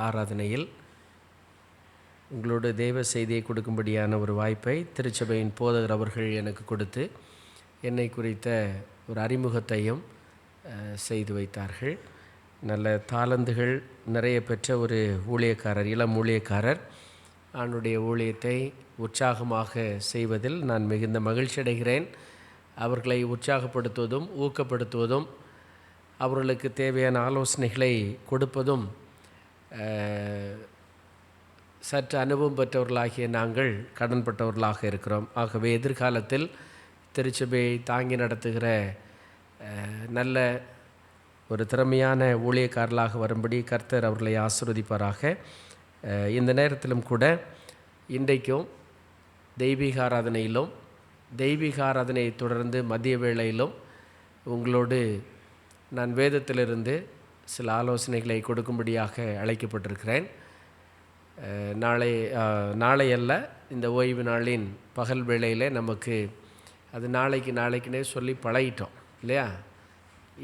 ஆராதனையில் உங்களோட தேவ செய்தியை கொடுக்கும்படியான ஒரு வாய்ப்பை திருச்சபையின் போதகர் அவர்கள் எனக்கு கொடுத்து என்னை குறித்த ஒரு அறிமுகத்தையும் செய்து வைத்தார்கள். நல்ல தாளந்துகள் நிறைய பெற்ற ஒரு ஊழியக்காரர், இளம் ஊழியக்காரர். அவனுடைய ஊழியத்தை உற்சாகமாக செய்வதில் நான் மிகுந்த மகிழ்ச்சி அடைகிறேன். அவர்களை உற்சாகப்படுத்துவதும் ஊக்கப்படுத்துவதும் அவர்களுக்கு தேவையான ஆலோசனைகளை கொடுப்பதும் சற்று அனுபவம் பெற்றவர்களாகிய நாங்கள் கடன்பட்டவர்களாக இருக்கிறோம். ஆகவே எதிர்காலத்தில் திருச்சபையை தாங்கி நடத்துகிற நல்ல ஒரு திறமையான ஊழியக்காரர்களாக வரும்படி கர்த்தர் அவர்களை ஆசீர்வதிப்பாராக. இந்த நேரத்திலும் கூட இன்றைக்கும் தெய்வீக ஆராதனையிலும் தெய்வீக ஆராதனையை தொடர்ந்து மதிய வேளையிலும் உங்களோடு நான் வேதத்திலிருந்து சில ஆலோசனைகளை கொடுக்கும்படியாக அழைக்கப்பட்டிருக்கிறேன். நாளை அல்ல, இந்த ஓய்வு நாளின் பகல் வேளையில் நமக்கு அது நாளைக்குன்னே சொல்லி பழகிட்டோம் இல்லையா?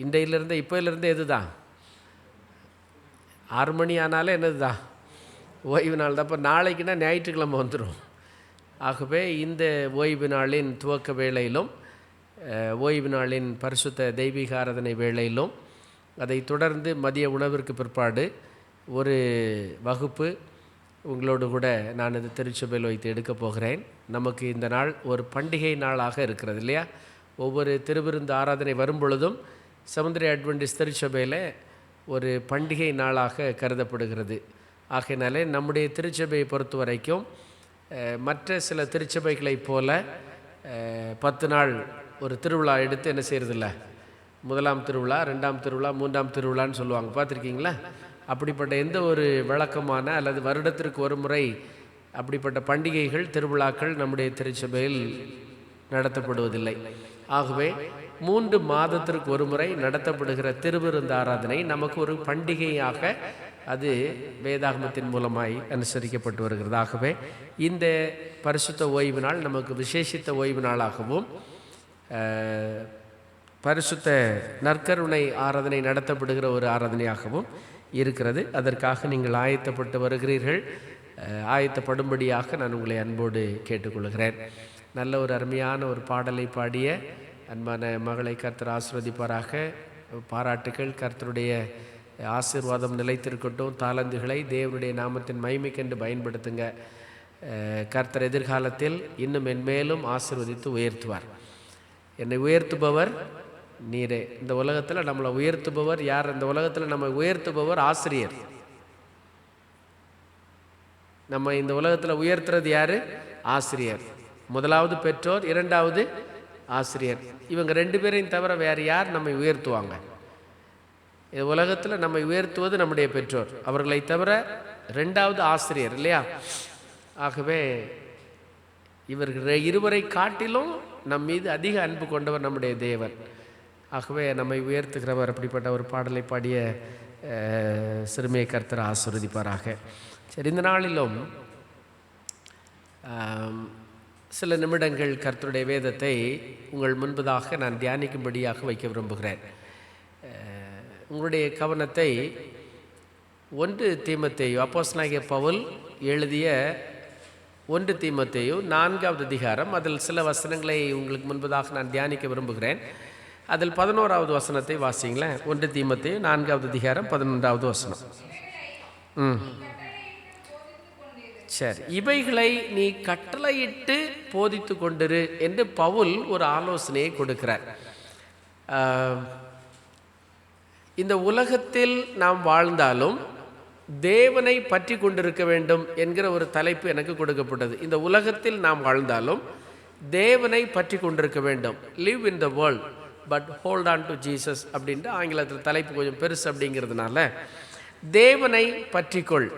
இன்றையிலிருந்து இப்போயிலிருந்து எது தான் 6 மணி ஆனாலே என்னது தான் ஓய்வு நாள் தான். அப்போ நாளைக்குன்னா ஞாயிற்றுக்கிழமை வந்துடும். ஆகவே இந்த ஓய்வு நாளின் துவக்க வேளையிலும் ஓய்வு நாளின் பரிசுத்த தெய்வீக ஆராதனை வேளையிலும் அதை தொடர்ந்து மதிய உணவிற்கு பிற்பாடு ஒரு வகுப்பு உங்களோடு கூட நான் இது திருச்சபையில் வைத்து எடுக்கப் போகிறேன். நமக்கு இந்த நாள் ஒரு பண்டிகை நாளாக இருக்கிறது இல்லையா? ஒவ்வொரு திருவிருந்து ஆராதனை வரும் பொழுதும் சமுத்திர அட்வென்டிஸ்ட் திருச்சபையில் ஒரு பண்டிகை நாளாக கருதப்படுகிறது. ஆகையினாலே நம்முடைய திருச்சபையை பொறுத்த வரைக்கும் மற்ற சில திருச்சபைகளைப் போல 10 நாள் ஒரு திருவிழா எடுத்து என்ன செய்கிறதில்ல, 1ஆம் திருவிழா, 2ஆம் திருவிழா, 3ஆம் திருவிழான்னு சொல்லுவாங்க, பார்த்துருக்கீங்களா? அப்படிப்பட்ட எந்த ஒரு வழக்கமான அல்லது வருடத்திற்கு ஒரு முறை அப்படிப்பட்ட பண்டிகைகள் திருவிழாக்கள் நம்முடைய திருச்சபையில் நடத்தப்படுவதில்லை. ஆகவே 3 மாதத்திற்கு ஒரு முறை நடத்தப்படுகிற திருவிருந்து ஆராதனை நமக்கு ஒரு பண்டிகையாக அது வேதாகமத்தின் மூலமாய் அனுசரிக்கப்பட்டு வருகிறது. ஆகவே இந்த பரிசுத்த ஓய்வு நாள் நமக்கு விசேஷித்த ஓய்வு நாளாகவும் பரிசுத்த நற்கருணை ஆராதனை நடத்தப்படுகிற ஒரு ஆராதனையாகவும் இருக்கிறது. அதற்காக நீங்கள் ஆயத்தப்பட்டு வருகிறீர்கள். ஆயத்தப்படும்படியாக நான் உங்களை அன்போடு கேட்டுக்கொள்கிறேன். நல்ல ஒரு அருமையான ஒரு பாடலை பாடிய அன்பான மகளை கர்த்தர் ஆசீர்வதிப்பாராக. பாராட்டுக்கள். கர்த்தருடைய ஆசீர்வாதம் நிலைத்திருக்கட்டும். தாளந்துகளை தேவனுடைய நாமத்தின் மகிமைக்கென்று பயன்படுத்துங்க. கர்த்தர் எதிர்காலத்தில் இன்னும் மென்மேலும் ஆசீர்வதித்து உயர்த்துவார். என்னை உயர்த்துபவர் நீரே. இந்த உலகத்தில் நம்மளை உயர்த்துபவர் யார்? இந்த உலகத்தில் நம்ம உயர்த்துபவர் ஆசிரியர். நம்ம இந்த உலகத்தில் உயர்த்துறது யார்? ஆசிரியர். முதலாவது பெற்றோர், 2வது ஆசிரியர். இவங்க 2 பேரையும் தவிர வேறு யார் நம்மை உயர்த்துவாங்க? இந்த உலகத்தில் நம்மை உயர்த்துவது நம்முடைய பெற்றோர், அவர்களை தவிர 2வது ஆசிரியர் இல்லையா? ஆகவே இவர்கள் இருவரை காட்டிலும் நம் மீது அதிக அன்பு கொண்டவர் நம்முடைய தேவன். ஆகவே நம்மை உயர்த்துகிறவர். அப்படிப்பட்ட ஒரு பாடலை பாடிய சிறுமியை கர்த்தர் ஆசீர்வதிப்பாராக. சரி, இந்த நாளிலும் சில நிமிடங்கள் கர்த்தருடைய வேதத்தை உங்கள் முன்பதாக நான் தியானிக்கும்படியாக வைக்க விரும்புகிறேன். உங்களுடைய கவனத்தை 1 தீமோத்தேயு, அப்போஸ்தலனாகிய பவுல் எழுதிய 1 தீமோத்தேயு 4வது அதிகாரம், அதில் சில வசனங்களை உங்களுக்கு முன்பதாக நான் தியானிக்க விரும்புகிறேன். அதில் 11வது வசனத்தை வாசிங்களேன். 1 தீமோத்தேயு 4வது அதிகாரம் 11வது வசனம். சரி, இவைகளை நீ கட்டளையிட்டு போதித்து கொண்டிரு என்று பவுல் ஒரு ஆலோசனையை கொடுக்கிறார். இந்த உலகத்தில் நாம் வாழ்ந்தாலும் தேவனை பற்றி கொண்டிருக்க வேண்டும் என்கிற ஒரு தலைப்பு எனக்கு கொடுக்கப்பட்டது. இந்த உலகத்தில் நாம் வாழ்ந்தாலும் தேவனை பற்றி கொண்டிருக்க வேண்டும். Live in the world but hold on to Jesus அப்படின்ட்டு ஆங்கிலத்தில் தலைப்பு கொஞ்சம் பெருசு. அப்படிங்கிறதுனால தேவனை பற்றிக்கொள்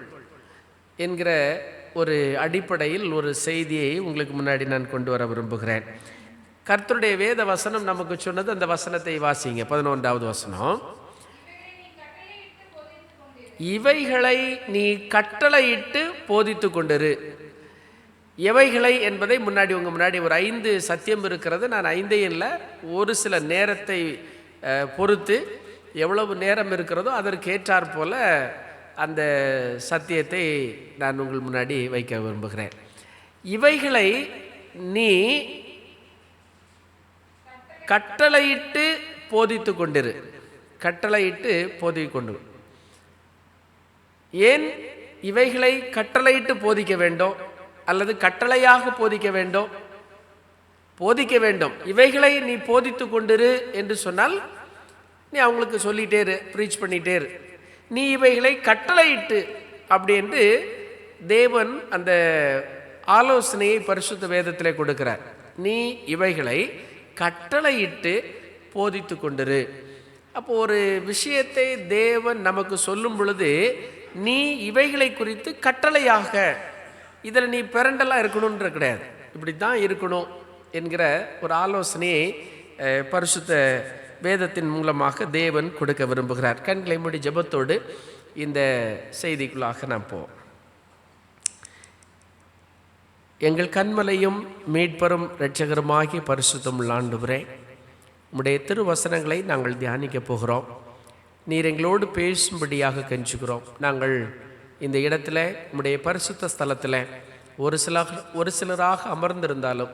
என்கிற ஒரு அடிப்படையில் ஒரு செய்தியை உங்களுக்கு முன்னாடி நான் கொண்டு வர விரும்புகிறேன். கர்த்தருடைய வேத வசனம் நமக்கு சொன்னது, அந்த வசனத்தை வாசிங்க. 11வது வசனம். இவைகளை நீ கட்டளையிட்டு போதித்து கொண்டிரு. எவைகளை என்பதை உங்கள் முன்னாடி ஒரு 5 சத்தியம் இருக்கிறது. நான் 5 இல்லை, ஒரு சில நேரத்தை பொறுத்து எவ்வளவு நேரம் இருக்கிறதோ அதற்கு ஏற்றாற் போல அந்த சத்தியத்தை நான் உங்கள் முன்னாடி வைக்க விரும்புகிறேன். இவைகளை நீ கட்டளையிட்டு போதித்து கொண்டிரு. கட்டளையிட்டு போதித்து கொண்டு. ஏன் இவைகளை கட்டளையிட்டு போதிக்க வேண்டும் அல்லது கட்டளையாக போதிக்க வேண்டும்? போதிக்க வேண்டும். இவைகளை நீ போதித்து கொண்டிரு என்று சொன்னால் நீ அவங்களுக்கு சொல்லிட்டே இரு, ப்ரீச் பண்ணிகிட்டே இரு. நீ இவைகளை கட்டளையிட்டு அப்படி என்று தேவன் அந்த ஆலோசனையை பரிசுத்த வேதத்தில் கொடுக்கிறார். நீ இவைகளை கட்டளையிட்டு போதித்து கொண்டிரு. அப்போ ஒரு விஷயத்தை தேவன் நமக்கு சொல்லும் பொழுது நீ இவைகளை குறித்து கட்டளையாக, இதில் நீ பிறண்டெல்லாம் இருக்கணுன்ற கிடையாது, இப்படி தான் இருக்கணும் என்கிற ஒரு ஆலோசனையை பரிசுத்த வேதத்தின் மூலமாக தேவன் கொடுக்க விரும்புகிறார். கண்களை மூடி ஜெபத்தோடு இந்த செய்திக்குள்ளாக நாம் போவோம். எங்கள் கண்மலையும் மீட்பரும் இரட்சகருமாகிய பரிசுத்தமுள்ள ஆண்டவரே, உம்முடைய திருவசனங்களை நாங்கள் தியானிக்க போகிறோம். நீர் எங்களோடு பேசும்படியாக கெஞ்சுகிறோம். நாங்கள் இந்த இடத்துல உம்முடைய பரிசுத்த ஸ்தலத்தில் ஒரு சிலராக அமர்ந்திருந்தாலும்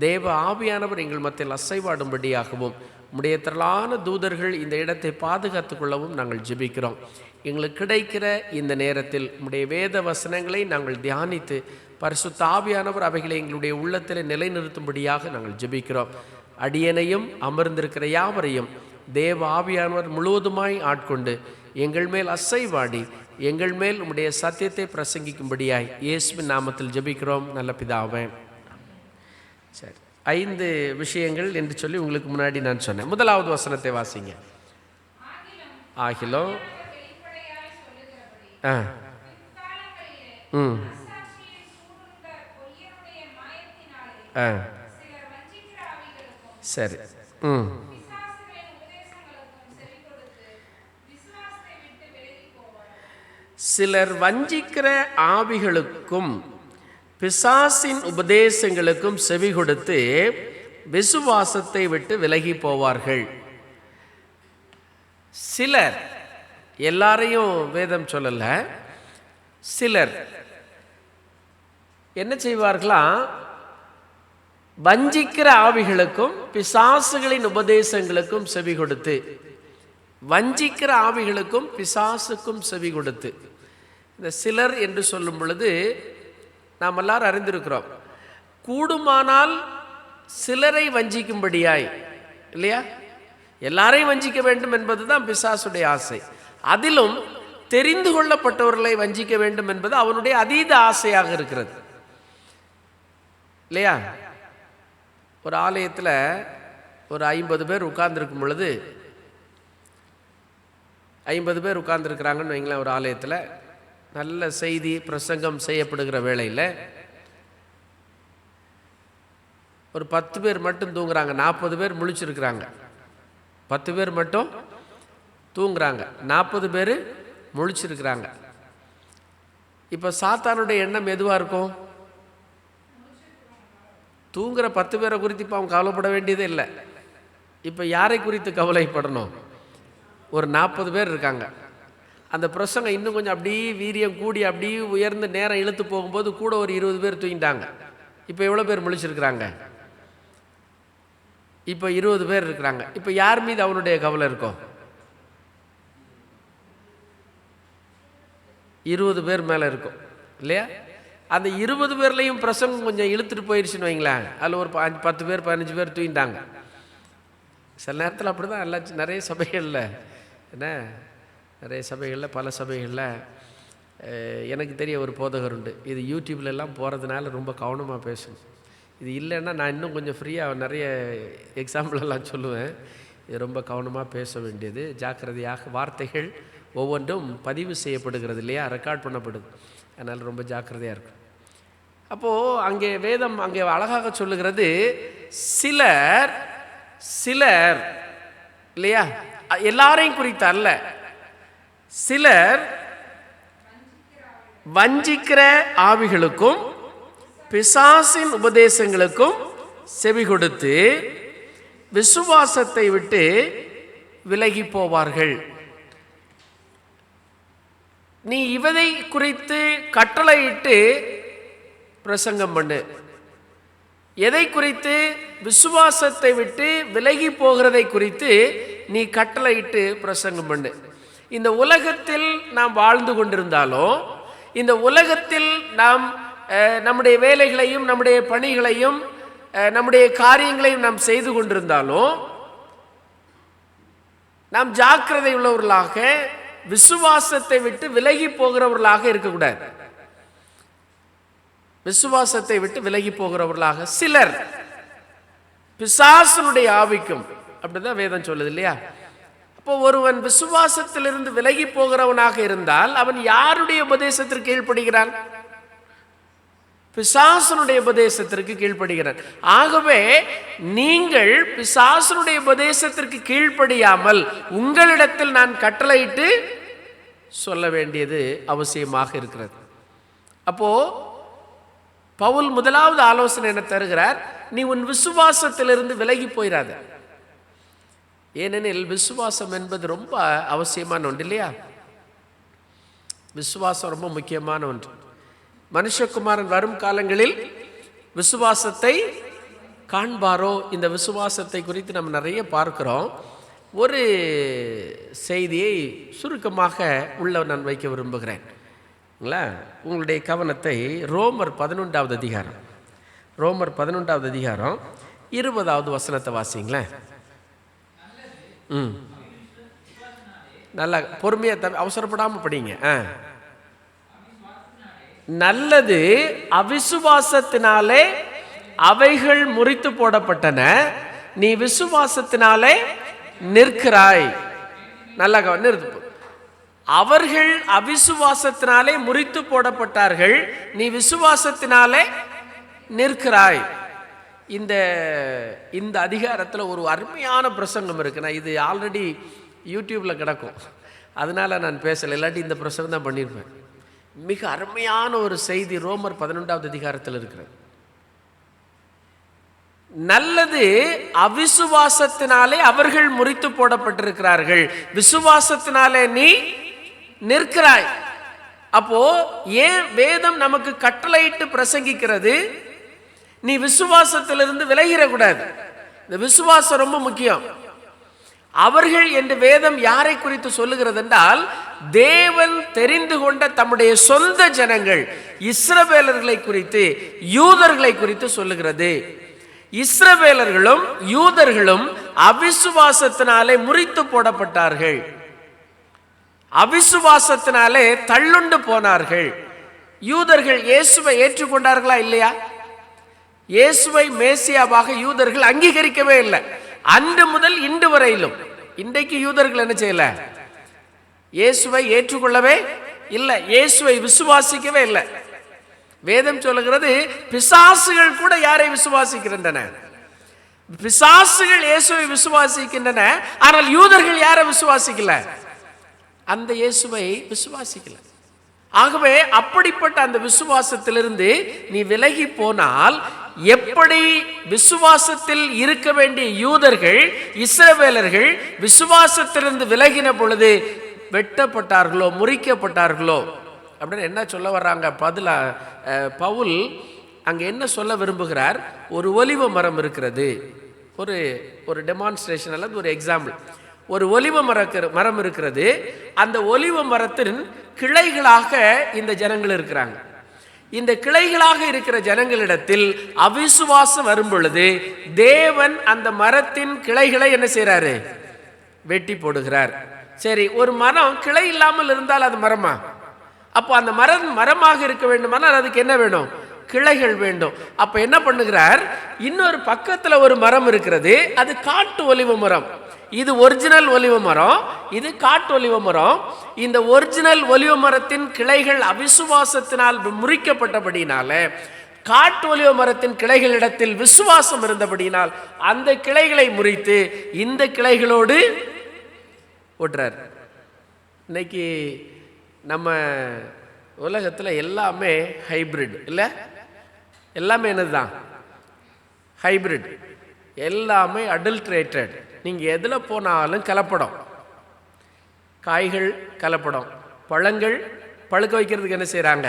தேவ ஆவியானவர் எங்கள் மத்தியில் அசைவாடும்படியாகவும் உம்முடைய திரளான தூதர்கள் இந்த இடத்தை பாதுகாத்து கொள்ளவும் நாங்கள் ஜெபிக்கிறோம். எங்களுக்கு கிடைக்கிற இந்த நேரத்தில் உம்முடைய வேத வசனங்களை நாங்கள் தியானித்து பரிசுத்த ஆவியானவர் அவைகளை எங்களுடைய உள்ளத்தில் நிலைநிறுத்தும்படியாக நாங்கள் ஜெபிக்கிறோம். அடியனையும் அமர்ந்திருக்கிற யாவரையும் தேவ ஆவியானவர் முழுவதுமாய் ஆட்கொண்டு எங்கள் மேல் அசைவாடி எங்கள் மேல் உம்முடைய சத்தியத்தை பிரசங்கிக்கும்படியாய் இயேசுவின் நாமத்தில் ஜெபிக்கிறோம் நல்ல பிதாவே. சரி, 5 விஷயங்கள் என்று சொல்லி உங்களுக்கு முன்னாடி நான் சொன்னேன். முதலாவது வசனத்தை வாசிங்க. ஆகிலும் சரி. சிலர் வஞ்சிக்கிற ஆவிகளுக்கும் பிசாசின் உபதேசங்களுக்கும் செவி கொடுத்து விசுவாசத்தை விட்டு விலகி போவார்கள். சிலர், எல்லாரையும் வேதம் சொல்லல, சிலர் என்ன செய்வார்களாம்? வஞ்சிக்கிற ஆவிகளுக்கும் பிசாசுகளின் உபதேசங்களுக்கும் செவி கொடுத்து, வஞ்சிக்கிற ஆவிகளுக்கும் பிசாசுக்கும் செவி கொடுத்து. இந்த சிலர் என்று சொல்லும் பொழுது நாம் எல்லாரும் அறிந்திருக்கிறோம், கூடுமானால் சிலரை வஞ்சிக்கும்படியாய், இல்லையா? எல்லாரையும் வஞ்சிக்க வேண்டும் என்பது தான் பிசாசுடைய ஆசை. அதிலும் தெரிந்து கொள்ளப்பட்டவர்களை வஞ்சிக்க வேண்டும் என்பது அவனுடைய அதீத ஆசையாக இருக்கிறது, இல்லையா? ஒரு ஆலயத்தில் ஒரு 50 பேர் உட்கார்ந்துருக்கும் பொழுது, 50 பேர் உட்கார்ந்துருக்கிறாங்கன்னு வைங்களேன். ஒரு ஆலயத்தில் நல்ல செய்தி பிரசங்கம் செய்யப்படுகிற வேளையில் ஒரு 10 பேர் மட்டும் தூங்குறாங்க, 40 பேர் முழிச்சிருக்கிறாங்க. 10 பேர் மட்டும் தூங்குறாங்க, 40 பேர் முழிச்சிருக்கிறாங்க. இப்போ சாத்தானுடைய எண்ணம் எதுவாக இருக்கும்? தூங்குற 10 பேரை குறித்து இப்போ அவங்க கவலைப்பட வேண்டியதே இல்லை. இப்போ யாரை குறித்து கவலைப்படணும்? ஒரு 40 பேர் இருக்காங்க. அந்த பிரசங்கம் இன்னும் கொஞ்சம் அப்படியே வீரியம் கூடி அப்படியே உயர்ந்து நேரம் இழுத்து போகும்போது கூட ஒரு 20 பேர் தூங்கிட்டாங்க. இப்போ எவ்வளோ பேர் முழிச்சிருக்கிறாங்க? இப்போ 20 பேர் இருக்கிறாங்க. இப்போ யார் மீது அவனுடைய கவலை இருக்கும்? 20 பேர் மேலே இருக்கும், இல்லையா? அந்த 20 பேர்லையும் பிரசங்கம் கொஞ்சம் இழுத்துட்டு போயிடுச்சுன்னு வைங்களேன், அதில் ஒரு 10 பேர் 15 பேர் தூங்கிட்டாங்க. சில நேரத்தில் அப்படி தான் எல்லாம் நிறைய சபைகளில், என்ன நிறைய சபைகளில், பல சபைகளில் எனக்கு தெரிய ஒரு போதகர் உண்டு. இது யூடியூப்லெல்லாம் போகிறதுனால ரொம்ப கவனமாக பேசணும். இது இல்லைன்னா நான் இன்னும் கொஞ்சம் ஃப்ரீயாக நிறைய எக்ஸாம்பிளெல்லாம் சொல்லுவேன். இது ரொம்ப கவனமாக பேச வேண்டியது, ஜாக்கிரதையாக. வார்த்தைகள் ஒவ்வொன்றும் பதிவு செய்யப்படுகிறது, இல்லையா? ரெக்கார்ட் பண்ணப்படுது. அதனால் ரொம்ப ஜாக்கிரதையாக இருக்கும். அப்போது அங்கே வேதம் அங்கே அழகாக சொல்லுகிறது, சிலர் சிலர், இல்லையா? எல்லாரையும் குறித்து அல்ல, சிலர் வஞ்சிக்கிற ஆவிகளுக்கும் பிசாசின் உபதேசங்களுக்கும் செவி கொடுத்து விசுவாசத்தை விட்டு விலகி போவார்கள். நீ இவதை குறித்து கட்டளையிட்டு பிரசங்கம் பண்ணு. எதை குறித்து? விசுவாசத்தை விட்டு விலகி போகிறதை குறித்து நீ கட்டளையிட்டு பிரசங்கம் பண்ணு. இந்த உலகத்தில் நாம் வாழ்ந்து கொண்டிருந்தாலும், இந்த உலகத்தில் நாம் நம்முடைய வேலைகளையும் நம்முடைய பணிகளையும் நம்முடைய காரியங்களையும் நாம் செய்து கொண்டிருந்தாலும், நாம் ஜாக்கிரதை உள்ளவர்களாக விசுவாசத்தை விட்டு விலகி போகிறவர்களாக இருக்கக்கூடாது. விசுவாசத்தை விட்டு விலகி போகிறவர்களாக சிலர் பிசாசனுடைய ஆவிக்கும், அப்படிதான் வேதம் சொல்லுது இல்லையா? அப்போ ஒருவன் விசுவாசத்திலிருந்து விலகி போகிறவனாக இருந்தால் அவன் யாருடைய உபதேசத்திற்கு கீழ்ப்படுகிறான்? பிசாசனுடைய உபதேசத்திற்கு கீழ்ப்படுகிறான். ஆகவே நீங்கள் பிசாசனுடைய உபதேசத்திற்கு கீழ்ப்படியாமல் உங்களிடத்தில் நான் கட்டளையிட்டு சொல்ல வேண்டியது அவசியமாக இருக்கிறது. அப்போ பவுல் முதலாவது ஆலோசனை என்ன தருகிறார்? நீ உன் விசுவாசத்திலிருந்து விலகி போயிடாத. ஏனெனில் விசுவாசம் என்பது ரொம்ப அவசியமான ஒன்று இல்லையா? விசுவாசம் ரொம்ப முக்கியமான ஒன்று. மனுஷகுமாரன் வரும் காலங்களில் விசுவாசத்தை காண்பாரோ? இந்த விசுவாசத்தை குறித்து நம்ம நிறைய பார்க்கிறோம். ஒரு செய்தியை சுருக்கமாக உள்ள நான் வைக்க விரும்புகிறேன். உங்களுடைய கவனத்தை ரோமர் 11வது அதிகாரம், ரோமர் 11வது அதிகாரம் 20வது வசனத்தை வாசிங்களேன். நல்லா பொறுமையா, அவசரப்படாமல் படிங்க. நல்லது அவிசுவாசத்தினாலே அவைகள் முறித்து போடப்பட்டன, நீ விசுவாசத்தினாலே நிற்கிறாய். நல்லா நிறுத்து. அவர்கள் அவிசுவாசத்தினாலே முறித்து போடப்பட்டார்கள், நீ விசுவாசத்தினாலே நிற்கிறாய். இந்த அதிகாரத்தில் ஒரு அருமையான பிரசங்கம் இருக்கு. நான் இது ஆல்ரெடி யூடியூப்ல கிடக்கும், அதனால நான் பேசலை. இல்லாட்டி இந்த பிரசங்கம் தான் பண்ணியிருப்பேன். மிக அருமையான ஒரு செய்தி ரோமர் 11வது அதிகாரத்தில் இருக்கிறது. நல்லது அவிசுவாசத்தினாலே அவர்கள் முறித்து போடப்பட்டிருக்கிறார்கள், விசுவாசத்தினாலே நீ நிற்கிறாய். அப்போ ஏன் வேதம் நமக்கு கட்டளையிட்டு பிரசங்கிக்கிறது? நீ விசுவாசத்திலிருந்து விலகிடக்கூடாது. இந்த விசுவாசம் ரொம்ப முக்கியம். அவர்கள் என்று வேதம் யாரை குறித்து சொல்லுகிறது என்றால், தேவன் தெரிந்து கொண்ட தம்முடைய சொந்த ஜனங்கள் இஸ்ரவேலர்களை குறித்து, யூதர்களை குறித்து சொல்லுகிறது. இஸ்ரவேலர்களும் யூதர்களும் அவிசுவாசத்தினாலே முறித்து போடப்பட்டார்கள், அவிசுவாசத்தினாலே தள்ளுண்டு போனார்கள். யூதர்கள் இயேசுவை ஏற்றுக்கொண்டார்களா இல்லையா? இயேசுவை மேசியாவாக யூதர்கள் அங்கீகரிக்கவே இல்லை, அன்று முதல் இன்று வரையிலும். இன்றைக்கு யூதர்கள் என்ன செய்யல? இயேசுவை ஏற்றுக்கொள்ளவே இல்லை, இயேசுவை விசுவாசிக்கவே இல்லை. வேதம் சொல்லுகிறது, பிசாசுகள் கூட யாரை விசுவாசிக்கின்றன? பிசாசுகள் இயேசுவை விசுவாசிக்கின்றன, ஆனால் யூதர்கள் யாரை விசுவாசிக்கல? அந்த இயேசுவை விசுவாசிக்கல. ஆகவே அப்படிப்பட்ட அந்த விசுவாசத்திலிருந்து நீ விலகி போனால், எப்படி விசுவாசத்தில் இருக்க வேண்டிய யூதர்கள் இஸ்ரவேலர்கள் விசுவாசத்திலிருந்து விலகின பொழுது வெட்டப்பட்டார்களோ, முறிக்கப்பட்டார்களோ, அப்படின்னு என்ன சொல்ல வர்றாங்க? பவுல் அங்கே என்ன சொல்ல விரும்புகிறார்? ஒரு ஒலிவ மரம் இருக்கிறது. ஒரு டெமான்ஸ்ட்ரேஷன் அல்லது ஒரு எக்ஸாம்பிள். ஒரு ஒலிவ மரம் இருக்கிறது. அந்த ஒலிவ மரத்தின் கிளைகளாக இந்த ஜனங்கள் இருக்கிறாங்க. இந்த கிளைகளாக இருக்கிற ஜனங்களிடத்தில் அவிசுவாசம் வரும் பொழுது தேவன் அந்த மரத்தின் கிளைகளை என்ன செய்றாரு? வெட்டி போடுகிறார். சரி, ஒரு மரம் கிளை இல்லாமல் இருந்தால் அது மரமா? அப்போ அந்த மரம் மரமாக இருக்க வேண்டுமானால் அதுக்கு என்ன வேணும்? கிளைகள் வேண்டும். அப்ப என்ன பண்ணுகிறார்? இன்னொரு பக்கத்துல ஒரு மரம் இருக்கிறது, அது காட்டு ஒலிவ மரம். இது ஒரிஜினல் ஒலிவ மரம், இது காட்டு ஒலிவ மரம். இந்த ஒரிஜினல் ஒலிவ மரத்தின் கிளைகள் அவிசுவாசத்தினால் முறிக்கப்பட்டபடினால, காட்டு ஒலிவ மரத்தின் கிளைகளிடத்தில் விசுவாசம் இருந்தபடினால் அந்த கிளைகளை முறித்து இந்த கிளைகளோடு ஓட்டுறார். இன்னைக்கு நம்ம உலகத்தில் எல்லாமே ஹைபிரிட் இல்லை? எல்லாமே என்னதுதான்? ஹைபிரிட். எல்லாமே அடல்ட்ரேட்டட். நீங்கள் எதில் போனாலும் கலப்படம். காய்கள் கலப்படம், பழங்கள் பழுக்க வைக்கிறதுக்கு என்ன செய்கிறாங்க?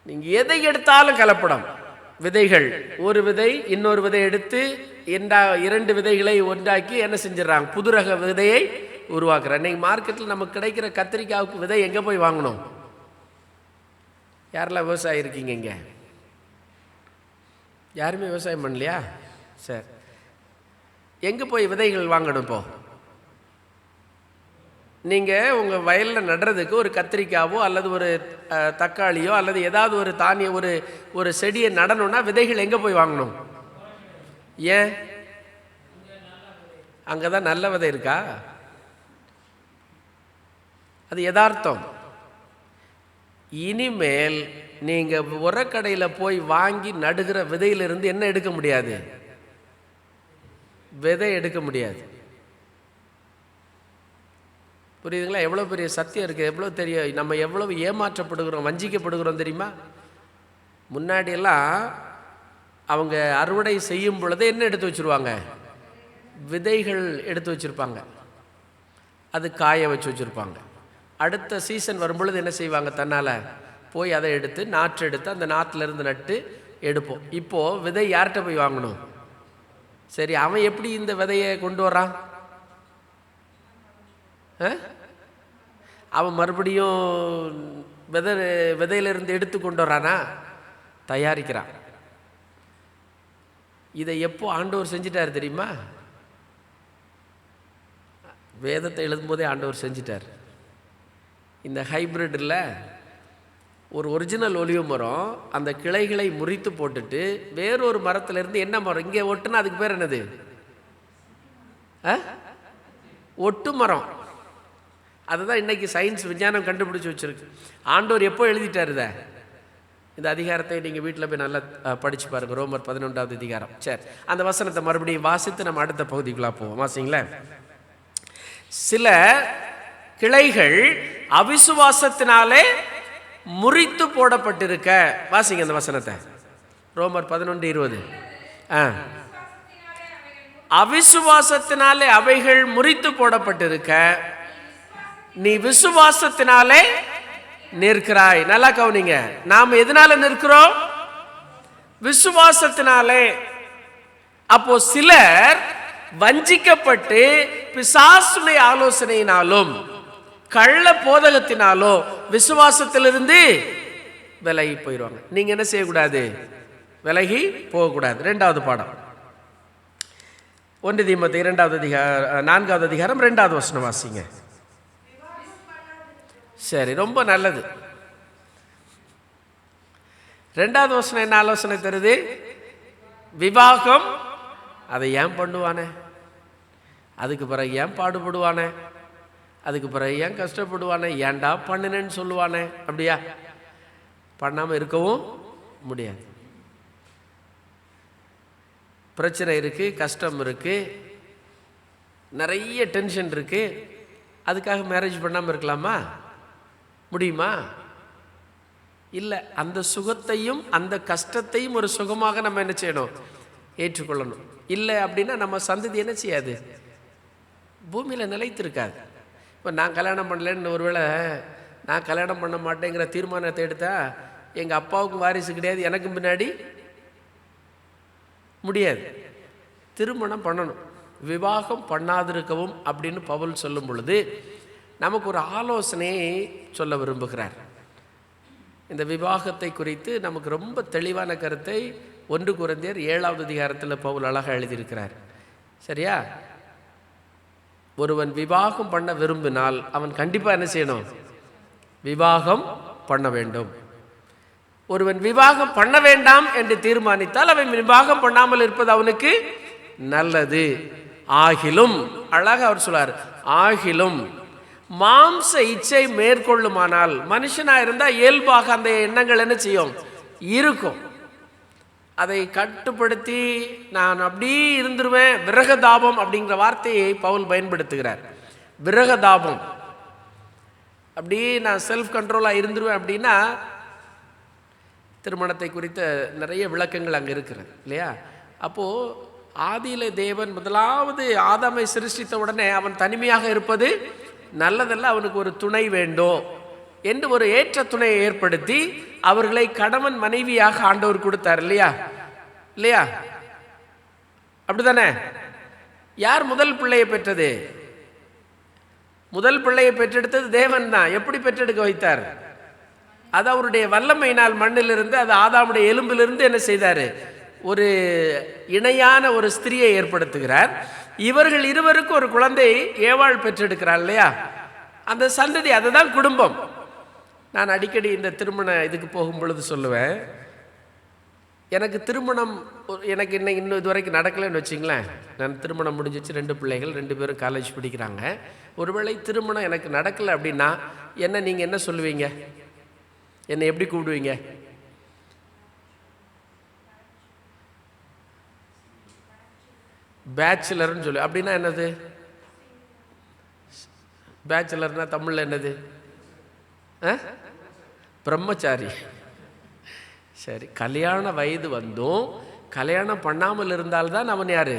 நீங்கள் எதை எடுத்தாலும் கலப்படம். விதைகள், ஒரு விதை இன்னொரு விதை எடுத்து இரண்டு விதைகளை ஒன்றாக்கி என்ன செஞ்சிடறாங்க? புது ரக விதையை உருவாக்குறாங்க. இன்னைக்கு மார்க்கெட்டில் நமக்கு கிடைக்கிற கத்திரிக்காவுக்கு விதை எங்கே போய் வாங்கணும்? யாரெல்லாம் விவசாயம் இருக்கீங்க? இங்கே யாருமே விவசாயம் பண்ணலையா? சரி, எங்கே போய் விதைகள் வாங்கணும்? இப்போ நீங்கள் உங்கள் வயலில் நடுறதுக்கு ஒரு கத்திரிக்காவோ அல்லது ஒரு தக்காளியோ அல்லது ஏதாவது ஒரு தானிய ஒரு செடியை நடணும்னா விதைகள் எங்கே போய் வாங்கணும்? ஏன்? அங்கே தான் நல்ல விதை இருக்கா? அது யதார்த்தம். இனிமேல் நீங்கள் உரக்கடையில் போய் வாங்கி நடுகிற விதையிலிருந்து என்ன எடுக்க முடியாது? விதை எடுக்க முடியாது. புரியுதுங்களா? எவ்வளோ பெரிய சத்தியம் இருக்குது, எவ்வளோ தெரியும். நம்ம எவ்வளவு ஏமாற்றப்படுகிறோம், வஞ்சிக்கப்படுகிறோம் தெரியுமா? முன்னாடியெல்லாம் அவங்க அறுவடை செய்யும் பொழுது என்ன எடுத்து வச்சுருவாங்க? விதைகள் எடுத்து வச்சுருப்பாங்க, அது காய வச்சு வச்சுருப்பாங்க. அடுத்த சீசன் வரும்பொழுது என்ன செய்வாங்க? தன்னால் போய் அதை எடுத்து நாற்று எடுத்து அந்த நாற்றுலேருந்து நட்டு எடுப்போம். இப்போது விதை யார்கிட்ட போய் வாங்கணும்? சரி, அவன் எப்படி இந்த விதையை கொண்டு வரான்? அவன் மறுபடியும் விதையிலிருந்து எடுத்து கொண்டு வரானா? தயாரிக்கிறான். இதை எப்போ ஆண்டவர் செஞ்சிட்டார் தெரியுமா? வேதத்தை எழுதும்போதே ஆண்டவர் செஞ்சிட்டார். இந்த ஹைப்ரிட்டில் ஒரு ஒரிஜினல் ஒலிவ மரம் அந்த கிளைகளை முறித்து போட்டுட்டு வேறொரு மரத்திலிருந்து என்ன மரம் இங்கே ஒட்டுனா அதுக்கு பேர் என்னது? ஒட்டு மரம். அதுதான் இன்னைக்கு சயின்ஸ் விஞ்ஞானம் கண்டுபிடிச்சி வச்சிருக்கு. ஆண்டவர் எப்போ எழுதிட்டார் இதை? இந்த அதிகாரத்தை நீங்கள் வீட்டில் போய் நல்லா படித்து பாருங்கள். ரோமர் 11வது அதிகாரம். சரி, அந்த வசனத்தை மறுபடியும் வாசித்து நம்ம அடுத்த பகுதிக்குள்ளே போவோம். வாசிங்களேன். சில கிளைகள் அவிசுவாசத்தினாலே முறித்து போடப்பட்டிருக்க. வாசிங்க அந்த வசனத்தை. ரோமர் 11:20. அவிசுவாசத்தினாலே அவைகள் முறித்து போடப்பட்டிருக்க நீ விசுவாசத்தினாலே நிற்கிறாய். நல்லா கவனிங்க, நாம் எதனால நிற்கிறோம்? விசுவாசத்தினாலே. அப்போ சிலர் வஞ்சிக்கப்பட்டு பிசாசுடைய ஆலோசனையினாலும் கள்ள போதகத்தினாலும் விசுவாசத்திலிருந்து விலகி போயிடுவாங்க. நீங்க என்ன செய்யக்கூடாது? விலகி போகக்கூடாது. 2வது பாடம் 1 தீமோத்தேயு 2வது அதிகாரம் 4வது அதிகாரம் 2வது வசனம் வாசிங்க. சரி, ரொம்ப நல்லது. 2வது வசனம் என்ன ஆலோசனை தருது? விவாகம். அதை ஏன் பண்ணுவானே? அதுக்கு பிறகு ஏன் பாடுபடுவானே? அதுக்கு பிறகு ஏன் கஷ்டப்படுவானே? ஏன்டா பண்ணினேன்னு சொல்லுவானே? அப்படியா? பண்ணாமல் இருக்கவும் முடியாது. பிரச்சனை இருக்குது, கஷ்டம் இருக்குது, நிறைய டென்ஷன் இருக்குது. அதுக்காக மேரேஜ் பண்ணாமல் இருக்கலாமா? முடியுமா? இல்லை. அந்த சுகத்தையும் அந்த கஷ்டத்தையும் ஒரு சுகமாக நம்ம என்ன செய்யணும்? ஏற்றுக்கொள்ளணும். இல்லை அப்படின்னா நம்ம சந்ததி என்ன செய்யாது? பூமியில் நிலைத்திருக்காது. இப்போ நான் கல்யாணம் பண்ணலன்னு ஒருவேளை நான் கல்யாணம் பண்ண மாட்டேங்கிற தீர்மானத்தை எடுத்தா எங்கள் அப்பாவுக்கும் வாரிசு கிடையாது, எனக்கும் பின்னாடி முடியாது. திருமணம் பண்ணணும், விவாகம் பண்ணாதிருக்கவும் அப்படின்னு பவுல் சொல்லும் பொழுது நமக்கு ஒரு ஆலோசனையை சொல்ல விரும்புகிறார். இந்த விவாகத்தை குறித்து நமக்கு ரொம்ப தெளிவான கருத்தை 1 கொரிந்தியர் 7வது அதிகாரத்தில் பவுல் அழகாக எழுதியிருக்கிறார். சரியா? ஒருவன் விவாகம் பண்ண விரும்பினால் அவன் கண்டிப்பாக என்ன செய்யணும்? விவாகம் பண்ண வேண்டும். ஒருவன் விவாகம் பண்ண வேண்டாம் என்று தீர்மானித்தால் அவன் விவாகம் பண்ணாமல் இருப்பது அவனுக்கு நல்லது. ஆகிலும், அழகாக அவர் சொல்றார், ஆகிலும் மாம்ச இச்சை மேற்கொள்ளுமானால், மனுஷனா இருந்தால் இயல்பாக அந்த எண்ணங்கள் என்ன செய்யும்? இருக்கும். அதை கட்டுப்படுத்தி நான் அப்படி இருந்துருவேன். விரகதாபம் அப்படிங்கிற வார்த்தையை பவுல் பயன்படுத்துகிறார். விரகதாபம், அப்படி நான் செல்ஃப் கண்ட்ரோலாக இருந்துருவேன் அப்படின்னா திருமணத்தை குறித்த நிறைய விளக்கங்கள் அங்கே இருக்கிறது இல்லையா? அப்போது ஆதியிலே தேவன் முதலாவது ஆதாமை சிருஷ்டித்த உடனே அவன் தனிமையாக இருப்பது நல்லதல்ல, அவனுக்கு ஒரு துணை வேண்டும். என்று ஒரு ஏற்ற துணையை ஏற்படுத்தி அவர்களை கணவன் மனைவியாக ஆண்டவர் கொடுத்தார். இல்லையா இல்லையா? அப்படிதானே? யார் முதல் பிள்ளையை பெற்றது? முதல் பிள்ளையை பெற்றெடுத்தது தேவன் தான். எப்படி பெற்றெடுக்க வைத்தார்? அது அவருடைய வல்லமையினால் மண்ணிலிருந்து, அது ஆதாமுடைய எலும்பிலிருந்து என்ன செய்தார்? ஒரு இணையான ஒரு ஸ்திரியை ஏற்படுத்துகிறார். இவர்கள் இருவருக்கும் ஒரு குழந்தை ஏவாள் பெற்றெடுக்கிறார். இல்லையா? அந்த சந்ததி, அதுதான் குடும்பம். நான் அடிக்கடி இந்த திருமண இதுக்கு போகும் பொழுது சொல்லுவேன், எனக்கு திருமணம் எனக்கு இன்னும் இது வரைக்கும் நடக்கலைன்னு வச்சிங்களேன். நான் திருமணம் முடிஞ்சிச்சு, 2 பிள்ளைகள், 2 பேரும் காலேஜ் படிக்கிறாங்க. ஒருவேளை திருமணம் எனக்கு நடக்கலை அப்படின்னா என்ன நீங்கள் என்ன சொல்லுவீங்க? என்னை எப்படி கூப்பிடுவீங்க? பேச்சுலர்னு சொல்லு. அப்படின்னா என்னது? பேச்சுலர்னா தமிழில் என்னது? பிரம்மச்சாரி. சரி, கல்யாண வயது வந்தும் கல்யாணம் பண்ணாமல் இருந்தால்தான் அவன் யாரு?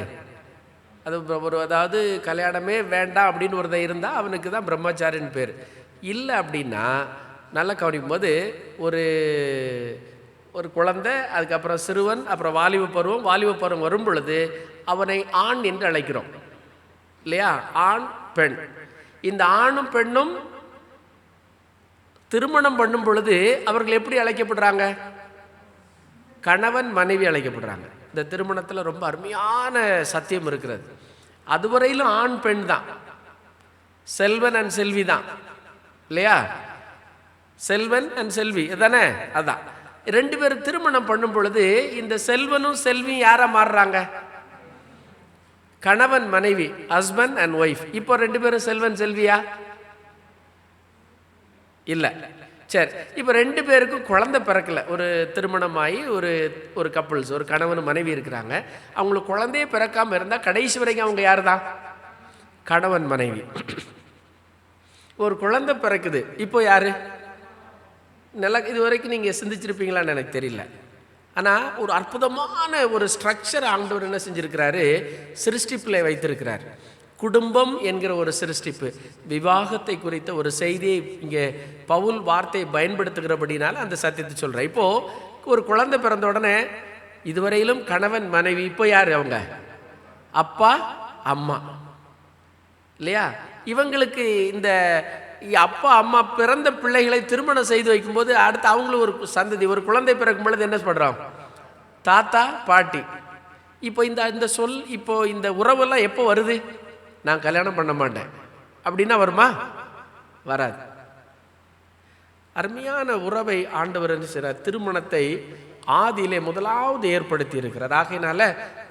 அது ஒரு, அதாவது கல்யாணமே வேண்டாம் அப்படின்னு ஒருத்தன் இருந்தால் அவனுக்கு தான் பிரம்மச்சாரின்னு பேர். இல்லை அப்படின்னா நல்லா கவனிக்கும் போது ஒரு ஒரு குழந்தை, அதுக்கப்புறம் சிறுவன், அப்புறம் வாலிப பருவம் வரும் பொழுது அவனை ஆண் என்று அழைக்கிறோம். இல்லையா? ஆண் பெண். இந்த ஆணும் பெண்ணும் திருமணம் பண்ணும் பொழுது அவர்கள் எப்படி அழைக்கப்படுறாங்க? கணவன் மனைவி அழைக்கப்படுறாங்க. இந்த திருமணத்தில் ரொம்ப அருமையான சத்தியம் இருக்கிறது. அதுவரையிலும் ஆண் பெண் தான், செல்வன் அண்ட் செல்வி தான். இல்லையா? செல்வன் அண்ட் செல்வி தானே? அதான் 2 பேரும் திருமணம் பண்ணும் பொழுது இந்த செல்வனும் செல்வியும் யாரா மாறுறாங்க? கணவன் மனைவி, ஹஸ்பண்ட் அண்ட் ஒய்ஃப். இப்போ 2 பேரும் செல்வன் செல்வியா? இல்லை. சரி, இப்போ 2 பேருக்கும் குழந்தை பிறக்கல. ஒரு திருமணமாகி ஒரு கப்புள்ஸ், ஒரு கணவன் மனைவி இருக்கிறாங்க. அவங்களுக்கு குழந்தையே பிறக்காமல் இருந்தால் கடைசி வரைக்கும் அவங்க யார் தான்? கணவன் மனைவி. ஒரு குழந்தை பிறக்குது, இப்போ யாரு? நல்லா இது வரைக்கும் நீங்கள் சிந்திச்சிருப்பீங்களான்னு எனக்கு தெரியல. ஆனால் ஒரு அற்புதமான ஒரு ஸ்ட்ரக்சர் ஆண்டவர் என்ன செஞ்சிருக்கிறாரு? சிருஷ்டிப்பில் வைத்திருக்கிறார். குடும்பம் என்கிற ஒரு சிருஷ்டிப்பு, விவாகத்தை குறித்த ஒரு செய்தியை இங்கே பவுல் வார்த்தையை பயன்படுத்துகிறபடினால அந்த சத்தியத்தை சொல்கிறேன். இப்போது ஒரு குழந்தை பிறந்த உடனே இதுவரையிலும் கணவன் மனைவி, இப்போ யார் அவங்க? அப்பா அம்மா. இல்லையா? இவங்களுக்கு இந்த அப்பா அம்மா பிறந்த பிள்ளைகளை திருமணம் செய்து வைக்கும்போது அடுத்து அவங்களும் ஒரு சந்ததி, ஒரு குழந்தை பிறக்கும் பொழுது என்ன பண்ணுறோம்? தாத்தா பாட்டி. இப்போ இந்த சொல், இப்போ இந்த உறவெல்லாம் எப்போ வருது? நான் கல்யாணம் பண்ண மாட்டேன் அப்படின்னா வருமா? வராது. அருமையான உறவை ஆண்டவர் என்ன செய்கிறார்? திருமணத்தை ஆதியிலே முதலாவது ஏற்படுத்தி இருக்கிறார். ஆகையினால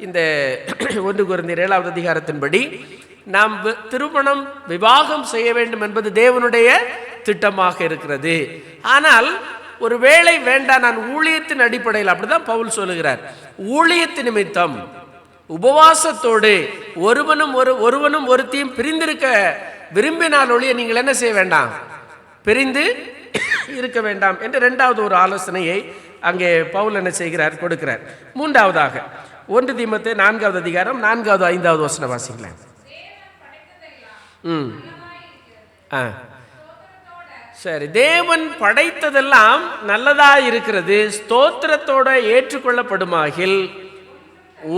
இந்த 1 கொரிந்தியர் 7வது அதிகாரத்தின்படி நாம் திருமணம் விவாகம் செய்ய வேண்டும் என்பது தேவனுடைய திட்டமாக இருக்கிறது. ஆனால் ஒரு வேளை வேண்டாம், நான் ஊழியத்தின் அடிப்படையில், அப்படிதான் பவுல் சொல்லுகிறார், ஊழியத்தின் நிமித்தம் உபவாசத்தோடு ஒருவனும் ஒருத்தையும் பிரிந்திருக்க விரும்பினால் ஒழிய நீங்கள் என்ன செய்ய வேண்டாம்? பிரிந்து இருக்க வேண்டாம் என்று 2வது ஒரு ஆலோசனையை அங்கே பவுல் என்ன செய்கிறார்? கொடுக்கிறார். 3வதாக 1 தீமோத்தேயு 4வது அதிகாரம் 4வது 5வது வசனம் வாசிக்கலாம். சரி, தேவன் படைத்ததெல்லாம் நல்லதா இருக்கிறது, ஸ்தோத்திரத்தோட ஏற்றுக்கொள்ளப்படுமாகில்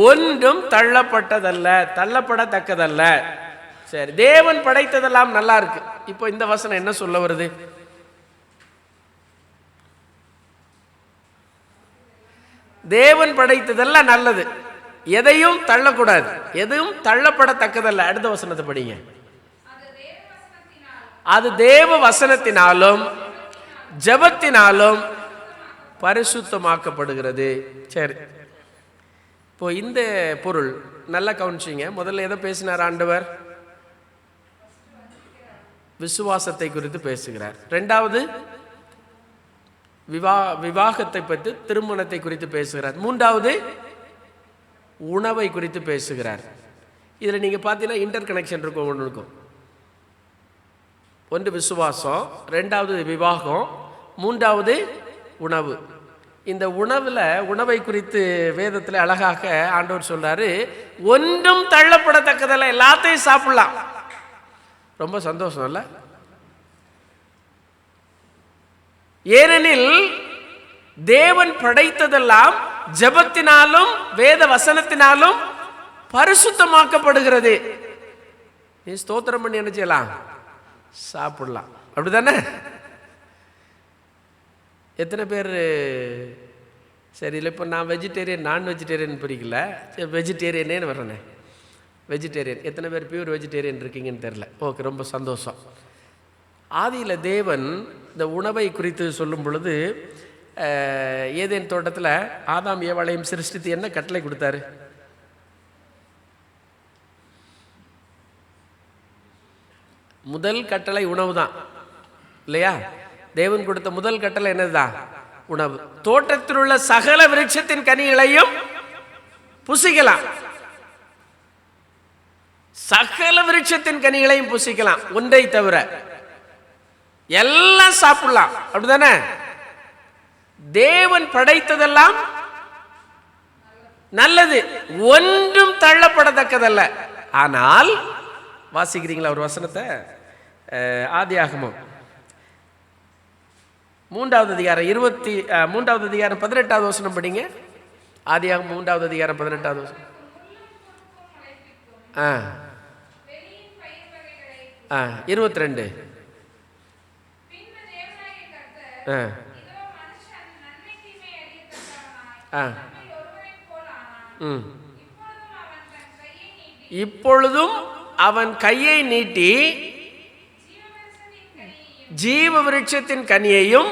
ஒன்றும் தள்ளப்படத்தக்கதல்ல. சரி, தேவன் படைத்ததெல்லாம் நல்லா இருக்கு. இப்போ இந்த வசனம் என்ன சொல்ல வருது? தேவன் படைத்ததெல்லாம் நல்லது, எதையும் தள்ளக்கூடாது, எதுவும் தள்ளப்படத்தக்கதல்ல. அடுத்த வசனத்தை படிங்க. அது தேவ வசனத்தினாலும் ஜெபத்தினாலும் பரிசுத்தமாக்கப்படுகிறது. சரி, இப்போ இந்த பொருள் நல்லா கவனிச்சிங்க. முதல்ல எதை பேசினார் ஆண்டவர்? விசுவாசத்தை குறித்து பேசுகிறார். 2வது விவாகத்தை பற்றி, திருமணத்தை குறித்து பேசுகிறார். 3வது உணவை குறித்து பேசுகிறார். இதில் நீங்கள் பார்த்தீங்கன்னா இன்டர் கனெக்ஷன் இருக்கும். ஒன்று இருக்கும். 1 விசுவாசம், 2வது விவாகம், 3வது உணவு. இந்த உணவை குறித்து வேதத்தில் அழகாக ஆண்டவர் சொல்றாரு, ஒன்றும் தள்ளப்படத்தக்கதல்ல, எல்லாத்தையும் சாப்பிடலாம். ரொம்ப சந்தோஷம் இல்ல? ஏனெனில் தேவன் படைத்ததெல்லாம் ஜெபத்தினாலும் வேத வசனத்தினாலும் பரிசுத்தமாக்கப்படுகிறது. நீ ஸ்தோத்திரம் பண்ணி என்ன செய்யலாம்? சாப்பிடலாம். அப்படிதானே? எத்தனை பேர் சரி இல்லை, இப்போ நான் வெஜிடேரியன் நான் வெஜிடேரியன் பிரிக்கல, வெஜிடேரியனேன்னு வர்றேனே. வெஜிடேரியன் எத்தனை பேர் பியூர் வெஜிடேரியன் இருக்கீங்கன்னு தெரில. ஓகே, ரொம்ப சந்தோஷம். ஆதியில் தேவன் இந்த உணவை குறித்து சொல்லும் பொழுது ஏதேன் தோட்டத்தில் ஆதாம் ஏவாளையும் சிருஷ்டித்து என்ன கட்டளை கொடுத்தாரு? முதல் கட்டளை உணவு தான் இல்லையா? தேவன் கொடுத்த முதல் கட்டளை என்னதுதான்? உணவு. தோட்டத்தில் உள்ள சகல விருட்சத்தின் கனிகளையும் புசிக்கலாம். சகல விருட்சத்தின் கனிகளையும் புசிக்கலாம், ஒன்றை தவிர எல்லாம் சாப்பிடலாம். அப்படிதானே? தேவன் படைத்ததெல்லாம் நல்லது, ஒன்றும் தள்ளப்படத்தக்கதல்ல. ஆனால் வாசிக்கிறீங்களா ஒரு வசனத்தை? ஆதியாகமம் 3வது அதிகாரம் 3வது அதிகாரம் 18வது வசனம் படிங்க. ஆதியாகமம் 3வது அதிகாரம் 18வது வசனம். 22. இப்பொழுதும் அவன் கையை நீட்டி ஜீவ விருட்சத்தின் கனியையும்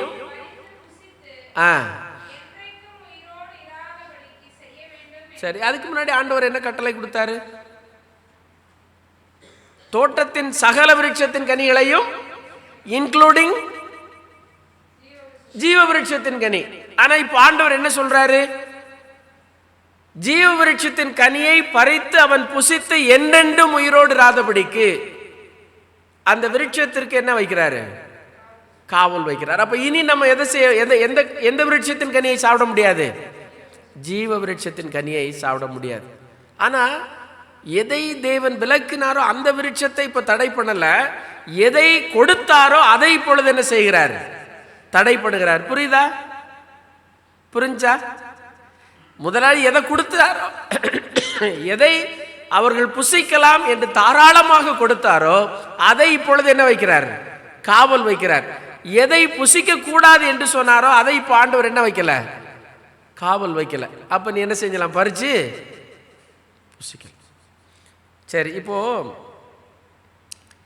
சரி, அதுக்கு முன்னாடி ஆண்டவர் என்ன கட்டளை கொடுத்தாரு? தோட்டத்தின் சகல விருட்சத்தின் கனிகளையும் இன்க்ளூடிங் ஜீவ விருட்சத்தின் கனி. ஆனா இப்ப ஆண்டவர் என்ன சொல்றாரு? ஜீவ விருட்சத்தின் கனியை பறித்து அவன் புசித்து என்றென்றும் உயிரோடு இராதபடிக்கு அந்த விருட்சத்திற்கு என்ன வைக்கிறாரு? காவல் வைக்கிறார். அப்ப இனி நம்ம எந்த விருட்சத்தின் கனியை சாப்பிட முடியாது? ஜீவ விருட்சத்தின் கனியை சாப்பிட முடியாது. ஆனா எதை தேவன் விலக்கினாரோ அந்த விருட்சத்தை இப்ப தடை பண்ணல, எதை கொடுத்தாரோ அதை இப்பொழுது என்ன செய்கிறார்? தடை பண்ணுகிறார். புரியுதா? புரிஞ்சா? முதலாளி எதை கொடுத்தாரோ, எதை அவர்கள் புசிக்கலாம் என்று தாராளமாக கொடுத்தாரோ அதை இப்பொழுது என்ன வைக்கிறார்? காவல் வைக்கிறார். எதை புசிக்க கூடாது என்று சொன்னாரோ அதை இப்ப ஆண்டவர் என்ன வைக்கல? காவல் வைக்கல. அப்ப நீ என்ன செஞ்சலாம்? பறிச்சு புசிக்க. சரி, இப்போ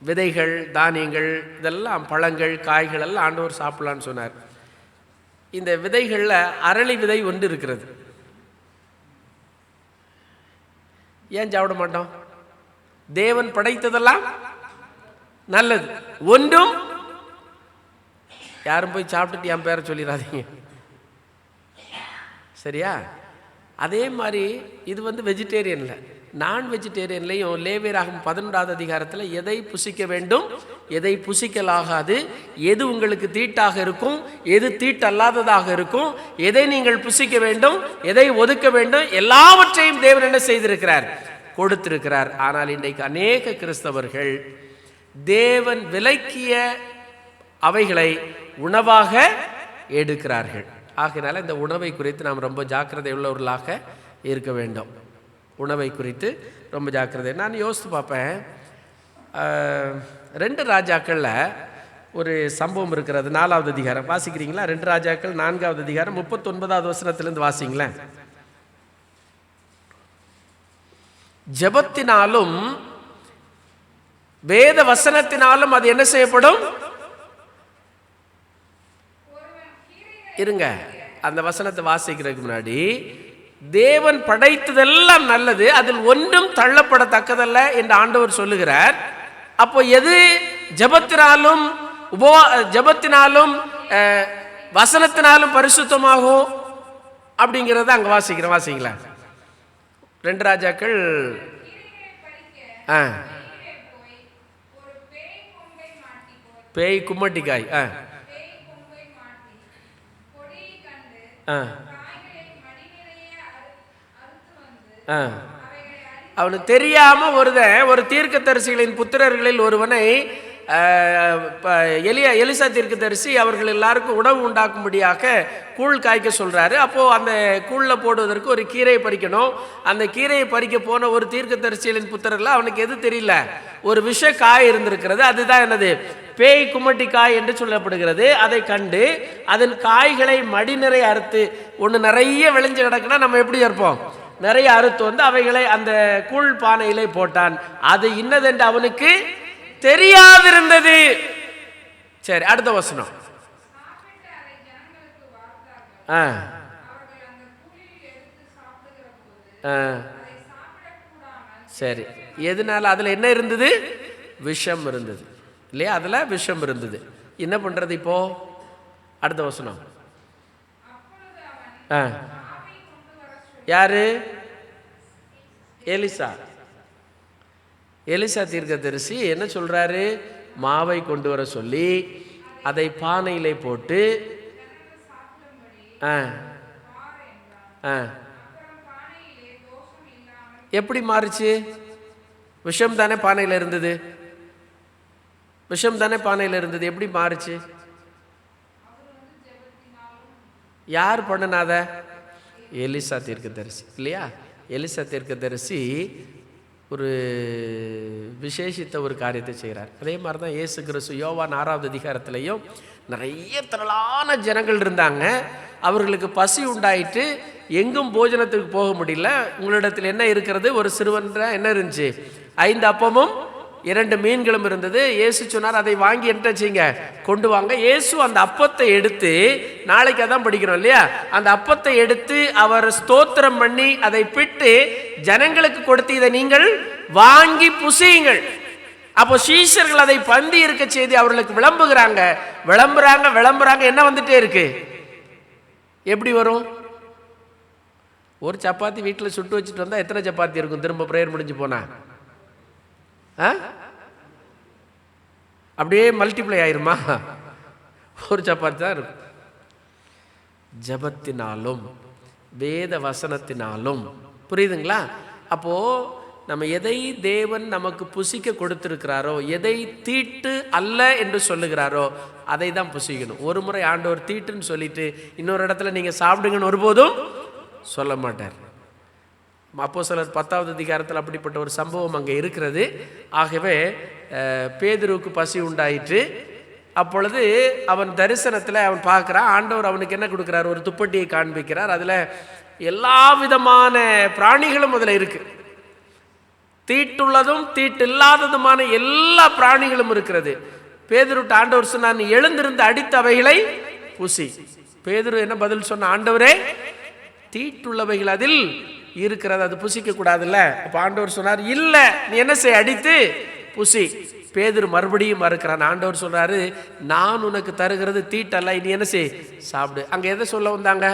விதைகள், தானியங்கள், இதெல்லாம் பழங்கள், காய்கள் எல்லாம் ஆண்டவர் சாப்பிடலான்னு சொன்னார். இந்த விதைகள்ல அரளி விதை ஒன்று இருக்கிறது. ஏன் சாப்பிட மாட்டோம்? தேவன் படைத்ததெல்லாம் நல்லது, ஒன்றும் யாரும் போய் சாப்பிட்டுட்டு என் பேரை சொல்லிடாதீங்க, சரியா? அதே மாதிரி இது வெஜிடேரியன்ல, நான் வெஜிடேரியன்லையும் லேவியராகமம் 11வது அதிகாரத்தில் எதை புசிக்க வேண்டும், எதை புசிக்கலாகாது, எது உங்களுக்கு தீட்டாக இருக்கும், எது தீட்டல்லாததாக இருக்கும், எதை நீங்கள் புசிக்க வேண்டும், எதை ஒதுக்க வேண்டும், எல்லாவற்றையும் தேவன் என்ன செய்திருக்கிறார்? கொடுத்திருக்கிறார். ஆனால் இன்றைக்கு அநேக கிறிஸ்தவர்கள் தேவன் விலக்கிய அவைகளை உணவாக எடுக்கிறார்கள். ஆகையினால இந்த உணவை குறித்து நாம் ரொம்ப ஜாக்கிரதை உள்ளவர்களாக இருக்க வேண்டும். உணவை குறித்து ரொம்ப ஜாக்கிரதை. நான் யோசித்து பார்ப்பேன், 2 ராஜாக்களில் ஒரு சம்பவம் இருக்கிறது. 4வது அதிகாரம் வாசிக்கிறீங்களா? 2 ராஜாக்கள் 4வது அதிகாரம் 39வது வசனத்திலிருந்து வாசிங்களேன். ஜெபத்தினாலும் வேத வசனத்தினாலும் அது என்ன செய்யப்படும்? இருங்க, அந்த வசனத்தை வாசிக்கிறதுக்கு முன்னாடி, தேவன் படைத்ததெல்லாம் நல்லது, அதில் ஒன்றும் தள்ளப்படத்தக்கதல்ல என்று ஆண்டவர் சொல்லுகிறார். அப்போ எது ஜெபத்தினாலும் ஜெபத்தினாலும் வசனத்தினாலும் பரிசுத்தமாகும் அப்படிங்கிறத அங்க வாசிக்கிறேன். வாசிங்களா? 2 ராஜாக்கள் பேய் கும்மட்டிக்காய் அவனுக்கு தெரியாம ஒரு தீர்க்கதரிசிகளின் புத்திரர்களில் ஒருவனை எலிசா தீர்க்கதரிசி அவர்கள் எல்லாருக்கும் உணவு உண்டாக்கும்படியாக கூழ் காய்க்க சொல்கிறாரு. அப்போது அந்த கூழில் போடுவதற்கு ஒரு கீரையை பறிக்கணும். அந்த கீரையை பறிக்க போன ஒரு தீர்க்கதரிசிகளின் புத்தரில் அவனுக்கு எது தெரியல, ஒரு விஷ காய் இருந்திருக்கிறது. அதுதான் என்னது, பேய் குமட்டி காய் என்று சொல்லப்படுகிறது. அதை கண்டு அதன் காய்களை மடி நிறைய அறுத்து, ஒன்று நிறைய விளைஞ்சு கிடக்குன்னா நம்ம எப்படி இருப்போம், நிறைய அறுத்து வந்து அவைகளை அந்த கூழ் பானையிலே போட்டான். அது இன்னதென்று அவனுக்கு தெரியாதிருந்தது. சரி, அடுத்த வசனம். சரி, எதனால? அதில் என்ன இருந்தது, விஷம் இருந்தது இல்லையா? அதில் விஷம் இருந்தது. என்ன பண்ணுறது இப்போ? அடுத்த வசனம். யாரு? எலிசா. எலிசா தீர்க்கதரிசி என்ன சொல்றாரு, மாவை கொண்டு வர சொல்லி அதை பானையிலே போட்டு எப்படி மாறுச்சு? விஷம் தானே பானையில் இருந்தது, விஷம் தானே பானையில் இருந்தது, எப்படி மாறுச்சு? யார் பண்ணினாத? எலிசா தீர்க்கதரிசி இல்லையா? எலிசா தீர்க்கதரிசி ஒரு விசேஷித்த ஒரு காரியத்தை செய்கிறார். அதே மாதிரி தான் இயேசு கிறிஸ்து யோவான் 6வது அதிகாரத்திலையும் நிறைய திரளான ஜனங்கள் இருந்தாங்க. அவர்களுக்கு பசி உண்டாயிட்டு எங்கும் போஜனத்துக்கு போக முடியல. உங்களிடத்தில் என்ன இருக்கிறது? ஒரு சிறுவன்ற என்ன இருந்துச்சு, 5 அப்பமும் 2 மீன்களும் இருந்தது. இயேசு சொன்னார், அதை வாங்கி என்ன செய்யுங்க, கொண்டு வாங்க. இயேசு அந்த அப்பத்தை எடுத்து, நாளைக்கு அதான் படிக்கிறோம் இல்லையா, அந்த அப்பத்தை எடுத்து அவர் ஸ்தோத்திரம் பண்ணி அதை பிட்டு ஜனங்களுக்கு கொடுத்து, இதை நீங்கள் வாங்கி புசியுங்கள். அப்போ சீஷர்கள் அதை பந்தி இருக்க செய்து அவர்களுக்கு விளம்புகிறாங்க. என்ன வந்துட்டே இருக்கு, எப்படி வரும்? ஒரு சப்பாத்தி வீட்டில் சுட்டு வச்சுட்டு வந்தா எத்தனை சப்பாத்தி இருக்கும் திரும்ப பிரேயர் முடிஞ்சு போனா? அப்படியே மல்டிப்ளை ஆயிருமா? ஒரு சப்பாத்தி தான் இருக்கும். ஜபத்தினாலும் வேத வசனத்தினாலும், புரியுதுங்களா? அப்போ நம்ம எதை தேவன் நமக்கு புசிக்க கொடுத்திருக்கிறாரோ, எதை தீட்டு அல்ல என்று சொல்லுகிறாரோ அதை தான் புசிக்கணும். ஒரு முறை ஆண்டவர் தீட்டுன்னு சொல்லிட்டு இன்னொரு இடத்துல நீங்க சாப்பிடுங்கன்னு ஒருபோதும் சொல்ல மாட்டார். அப்போஸ்தலர் 10வது அதிகாரத்தில் அப்படிப்பட்ட ஒரு சம்பவம் அங்கே இருக்கிறது. ஆகவே பேதுருவுக்கு பசி உண்டாயிற்று. அப்பொழுது அவன் தரிசனத்தில் அவன் பார்க்குறான், ஆண்டவர் அவனுக்கு என்ன கொடுக்குறார், ஒரு துப்பட்டியை காண்பிக்கிறார். அதில் எல்லா விதமான பிராணிகளும் அதில் இருக்கு. தீட்டுள்ளதும் தீட்டு இல்லாததுமான எல்லா பிராணிகளும் இருக்கிறது. பேதுருட்ட ஆண்டவர் சொன்னார், நீ எழுந்திருந்து அடித்த அவைகளை புசி. பேதுரு என்ன பதில் சொன்ன, ஆண்டவரே தீட்டுள்ளவைகள் அதில் இருக்கிறது, அது புசிக்க கூடாதுல்ல. அப்ப ஆண்டவர் சொன்னார், இல்ல நீ என்ன செய், அடித்து புசி. பேதுரு மறுபடியும் மறுக்கிறான். ஆண்டவர் சொல்றாரு, நான் உனக்கு தருகிறது தீட்டல்ல, நீ என்ன செய், சாப்பிடு. அங்க எதை சொல்ல வந்தாங்க?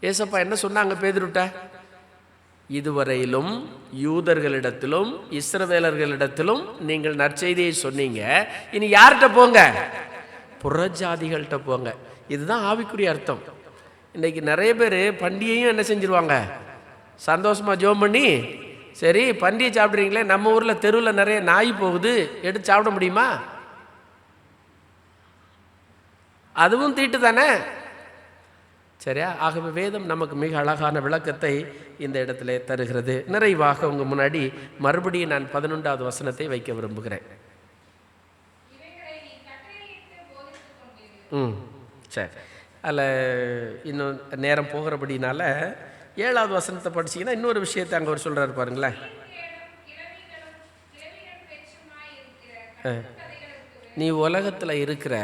ஏசப்பா என்ன சொன்னாங்க பேதுருட்ட? இதுவரையிலும் யூதர்களிடத்திலும் இஸ்ரவேலர்களிடத்திலும் நீங்கள் நற்செய்தியை சொன்னீங்க, இனி யார்கிட்ட போங்க, புறஜாதிகள்கிட்ட போங்க. இதுதான் ஆவிக்குரிய அர்த்தம். இன்னைக்கு நிறைய பேர் பண்டிகையும் என்ன செஞ்சிருவாங்க, சந்தோஷமா ஜெபம் பண்ணி, சரி பண்டிகை சாப்பிட்றீங்களே, நம்ம ஊரில் தெருவில் நிறைய நாய் போகுது, எடுத்து சாப்பிட முடியுமா? அதுவும் தீட்டு தானே, சரியா? ஆகவே வேதம் நமக்கு மிக அழகான விளக்கத்தை இந்த இடத்துல தருகிறது. நிறைவாக உங்க முன்னாடி மறுபடியும் நான் 11வது வசனத்தை வைக்க விரும்புகிறேன். சரி, அதில் இன்னும் நேரம் போகிறபடினால 7வது வசனத்தை படிச்சிங்கன்னா இன்னொரு விஷயத்தை அங்கே அவர் சொல்கிறார் பாருங்களேன். நீ உலகத்தில் இருக்கிற,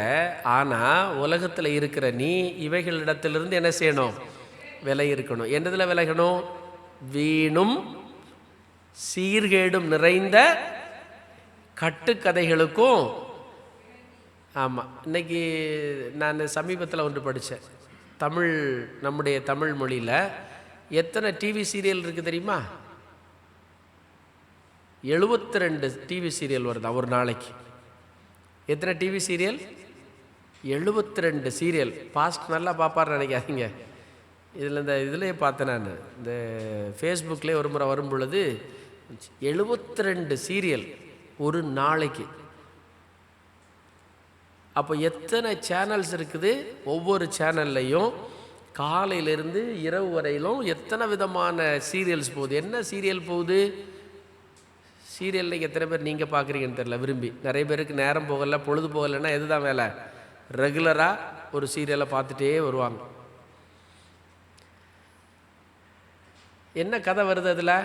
ஆனால் உலகத்தில் இருக்கிற நீ இவைகளிடத்திலிருந்து என்ன செய்யணும், விலை இருக்கணும். என்னதில் விலகணும்? வீணும் சீர்கேடும் நிறைந்த கட்டுக்கதைகளுக்கும். ஆமாம், இன்னைக்கு நான் சமீபத்தில் ஒன்று படித்தேன். நம்முடைய தமிழ் மொழியில் எத்தனை டிவி சீரியல் இருக்குது தெரியுமா? 72 டிவி சீரியல் வருதா ஒரு நாளைக்கு. எத்தனை டிவி சீரியல்? 72 சீரியல். பாஸ்ட் நல்லா பார்ப்பார் நினைக்காதீங்க. இதிலே பார்த்தேன் நான், இந்த ஃபேஸ்புக்லேயே ஒரு முறை வரும் பொழுது 72 சீரியல் ஒரு நாளைக்கு. அப்போ எத்தனை சேனல்ஸ் இருக்குது, ஒவ்வொரு சேனல்லையும் காலையிலேருந்து இரவு வரையிலும் எத்தனை விதமான சீரியல்ஸ் போகுது. என்ன சீரியல் போகுது? சீரியல் நீங்கள் எத்தனை பேர் நீங்கள் பார்க்குறீங்கன்னு தெரில விரும்பி. நிறைய பேருக்கு நேரம் போகலை, பொழுது போகலைன்னா எது தான் வேலை? ரெகுலராக ஒரு சீரியலை பார்த்துட்டே வருவாங்க. என்ன கதை வருது அதில்?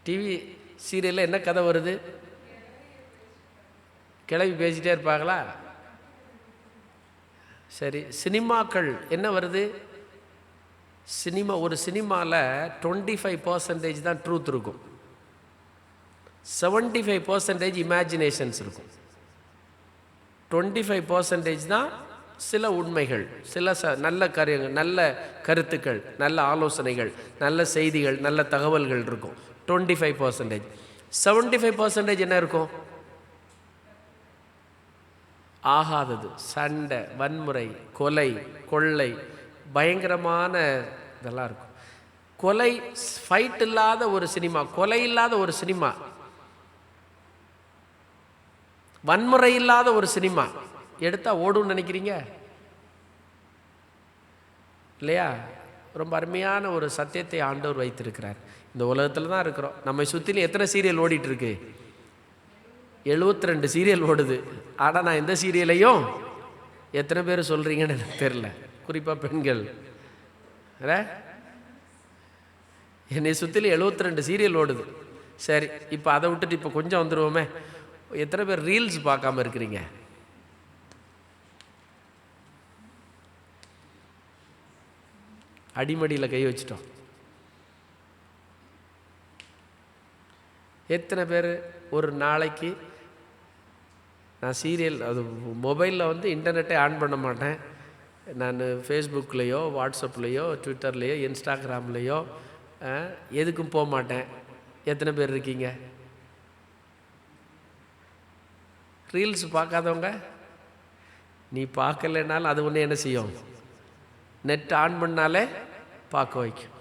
டிவி சீரியலில் என்ன கதை வருது? கிளம்பி பேசிகிட்டே இருப்பாங்களா? சரி. சினிமாக்கள் என்ன வருது? ஒரு சினிமாவில் 25% தான் ட்ரூத் இருக்கும், 75% இமேஜினேஷன்ஸ் இருக்கும். 25% தான் சில உண்மைகள், சில நல்ல நல்ல கருத்துக்கள், நல்ல ஆலோசனைகள், நல்ல செய்திகள், நல்ல தகவல்கள் இருக்கும். 25%. 75% என்ன இருக்கும்? ஆகாதது, சண்டை, வன்முறை, கொலை, கொள்ளை, பயங்கரமான இதெல்லாம் இருக்கும். கொலை ஃபைட் இல்லாத ஒரு சினிமா, கொலை இல்லாத ஒரு சினிமா, வன்முறை இல்லாத ஒரு சினிமா எடுத்தால் ஓடுன்னு நினைக்கிறீங்க இல்லையா? ரொம்ப அருமையான ஒரு சத்தியத்தை ஆண்டவர் வைத்திருக்கிறார். இந்த உலகத்தில் தான் இருக்கிறோம். நம்மை சுற்றிலும் எத்தனை சீரியல் ஓடிட்டுருக்கு? 72 சீரியல் ஓடுது. ஆனால் நான் எந்த சீரியலையும் எத்தனை பேர் சொல்கிறீங்கன்னு எனக்கு தெரில, குறிப்பாக பெண்கள். என்னை சுற்றிலும் 72 சீரியல் ஓடுது. சரி, இப்போ அதை விட்டுட்டு இப்போ கொஞ்சம் வந்துடுவோமே. எத்தனை பேர் ரீல்ஸ் பார்க்காம இருக்கிறீங்க? அடிமடியில் கை வச்சிட்டோம். எத்தனை பேர் ஒரு நாளைக்கு நான் சீரியல், அது மொபைலில் வந்து இன்டர்நெட்டே ஆன் பண்ண மாட்டேன், நான் ஃபேஸ்புக்லேயோ வாட்ஸ்அப்லேயோ ட்விட்டர்லேயோ இன்ஸ்டாகிராம்லேயோ எதுக்கும் போக மாட்டேன். எத்தனை பேர் இருக்கீங்க? ரீல்ஸ் பார்க்காதவங்க? நீ பார்க்கலைனாலும் அது ஒன்று என்ன செய்யும்? நெட் ஆன் பண்ணாலே பார்க்க வைக்கும்.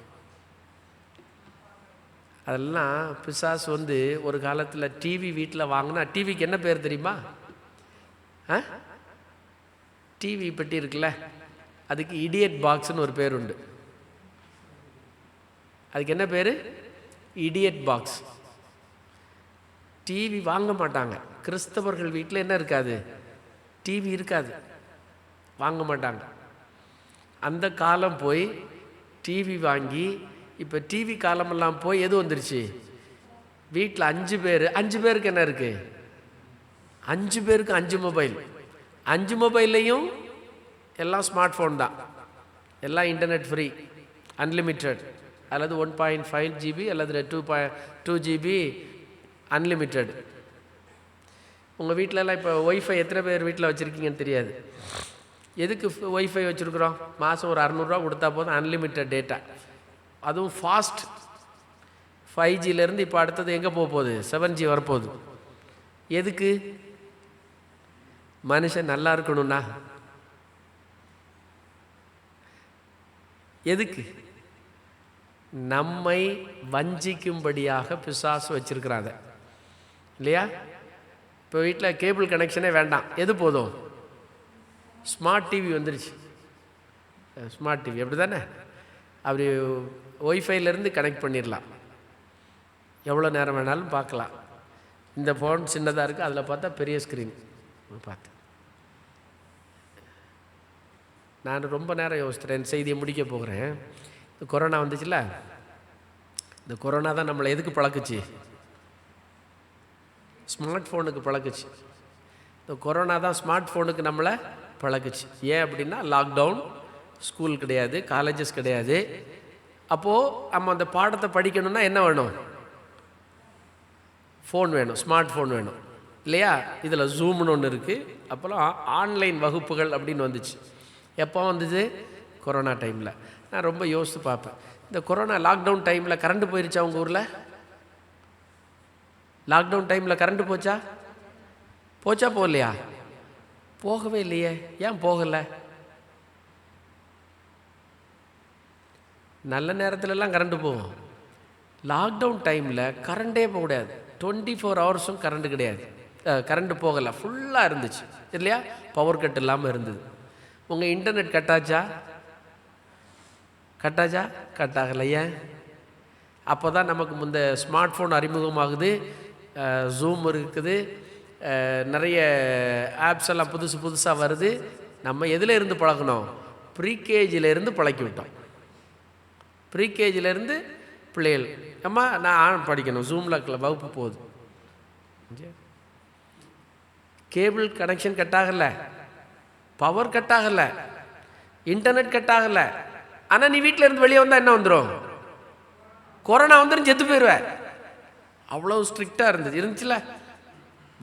அதெல்லாம் பிசாசு வந்து ஒரு காலத்தில் டிவி வீட்டில் வாங்கினா, டிவிக்கு என்ன பேர் தெரியுமா? டிவி பெட்டி இருக்குல்ல, அதுக்கு இடியட் பாக்ஸ்னு ஒரு பேர் உண்டு. அதுக்கு என்ன பேர்? Idiot box. டிவி வாங்க மாட்டாங்க. கிறிஸ்தவர்கள் வீட்டில் என்ன இருக்காது? டிவி இருக்காது, வாங்க மாட்டாங்க. அந்த காலம் போய் டிவி வாங்கி, இப்போ டிவி காலமெல்லாம் போய் எது வந்துருச்சு? வீட்டில் 5 பேர், 5 பேருக்கு என்ன இருக்குது? 5 பேருக்கு 5 மொபைல். 5 மொபைல்லையும் எல்லாம் ஸ்மார்ட் ஃபோன் தான், எல்லாம் இன்டர்நெட் ஃப்ரீ, அன்லிமிட்டெட், அல்லது 1.5 GB அல்லது 2 GB அன்லிமிட்டெட். உங்கள் வீட்டிலலாம் இப்போ ஒய்ஃபை எத்தனை பேர் வீட்டில் வச்சுருக்கீங்கன்னு தெரியாது. எதுக்கு ஒய்ஃபை வச்சுருக்குறோம்? மாதம் ஒரு 600 கொடுத்தா போதும், அன்லிமிட்டெட் டேட்டா, அதுவும் ஃபாஸ்ட். 5Gலேருந்து இப்போ அடுத்தது எங்கே போக போகுது? 7G வரப்போகுது. எதுக்கு? மனுஷன் நல்லா இருக்கணும்னா. எதுக்கு? நம்மை வஞ்சிக்கும்படியாக பிசாசு வச்சிருக்கிறாங்க இல்லையா? இப்போ வீட்டில் கேபிள் கனெக்ஷனே வேண்டாம், எது போதும்? ஸ்மார்ட் டிவி வந்துருச்சு. ஸ்மார்ட் டிவி அப்படி தானே? அப்படி ஒய்ஃபைலேருந்து கனெக்ட் பண்ணிடலாம், எவ்வளோ நேரம் வேணாலும் பார்க்கலாம். இந்த ஃபோன் சின்னதாக இருக்குது, அதில் பார்த்தா பெரிய ஸ்க்ரீன் பார்த்து. நான் ரொம்ப நேரம் யோசிக்கிறேன், செய்தியை முடிக்க போகிறேன். இந்த கொரோனா வந்துச்சுல்ல, இந்த கொரோனா தான் நம்மளை எதுக்கு பழக்குச்சு? ஸ்மார்ட் ஃபோனுக்கு பழக்குச்சு. இந்த கொரோனா தான் ஸ்மார்ட் ஃபோனுக்கு நம்மளை பழக்குச்சு. ஏன் அப்படின்னா, லாக்டவுன், ஸ்கூல் கிடையாது, காலேஜஸ் கிடையாது. அப்போது நம்ம அந்த பாடத்தை படிக்கணும்னா என்ன வேணும்? ஃபோன் வேணும், ஸ்மார்ட் ஃபோன் வேணும் இல்லையா? இதில் ஜூம்னு ஒன்று இருக்குது. அப்புறம் ஆன்லைன் வகுப்புகள் அப்படின்னு வந்துச்சு. எப்போ வந்தது? கொரோனா டைமில். நான் ரொம்ப யோசித்து பார்ப்பேன், இந்த கொரோனா லாக்டவுன் டைமில் கரண்ட்டு போயிருச்சா உங்கள் ஊரில்? லாக்டவுன் டைமில் கரண்ட்டு போச்சா? போகலையா? போகவே இல்லையே. ஏன் போகலை? நல்ல நேரத்துலலாம் கரண்ட்டு போகும். லாக்டவுன் டைமில் கரண்டே போக முடியாது, 24 ஹவர்ஸும் கரண்ட்டு கிடையாது. கரண்ட் போகலை, ஃபுல்லாக இருந்துச்சு இல்லையா, பவர் கட் இல்லாமல் இருந்தது. உங்கள் இன்டர்நெட் கட்டாச்சா? கட் ஆகலை. ஏன்? அப்போ தான் நமக்கு முந்த ஸ்மார்ட் ஃபோன் அறிமுகமாகுது, ஜூம் இருக்குது, நிறைய ஆப்ஸ் எல்லாம் புதுசாக வருது. நம்ம எதில் இருந்து பழகணும்? ப்ரீகேஜிலேருந்து பழக்கி விட்டோம். ப்ரீகேஜிலேருந்து பிள்ளைகள் அம்மா நான் படிக்கணும், ஜூமில் வகுப்பு போகுது. கேபிள் கனெக்ஷன் கட் ஆகலை, பவர் கட் ஆகலை, இன்டர்நெட் கட் ஆகலை. ஆனால் நீ வீட்டில் இருந்து வெளியே வந்தால் என்ன வந்துடும்? கொரோனா வந்துடும், செத்து போயிடுவேன். அவ்வளோ ஸ்ட்ரிக்டாக இருந்துச்சுல.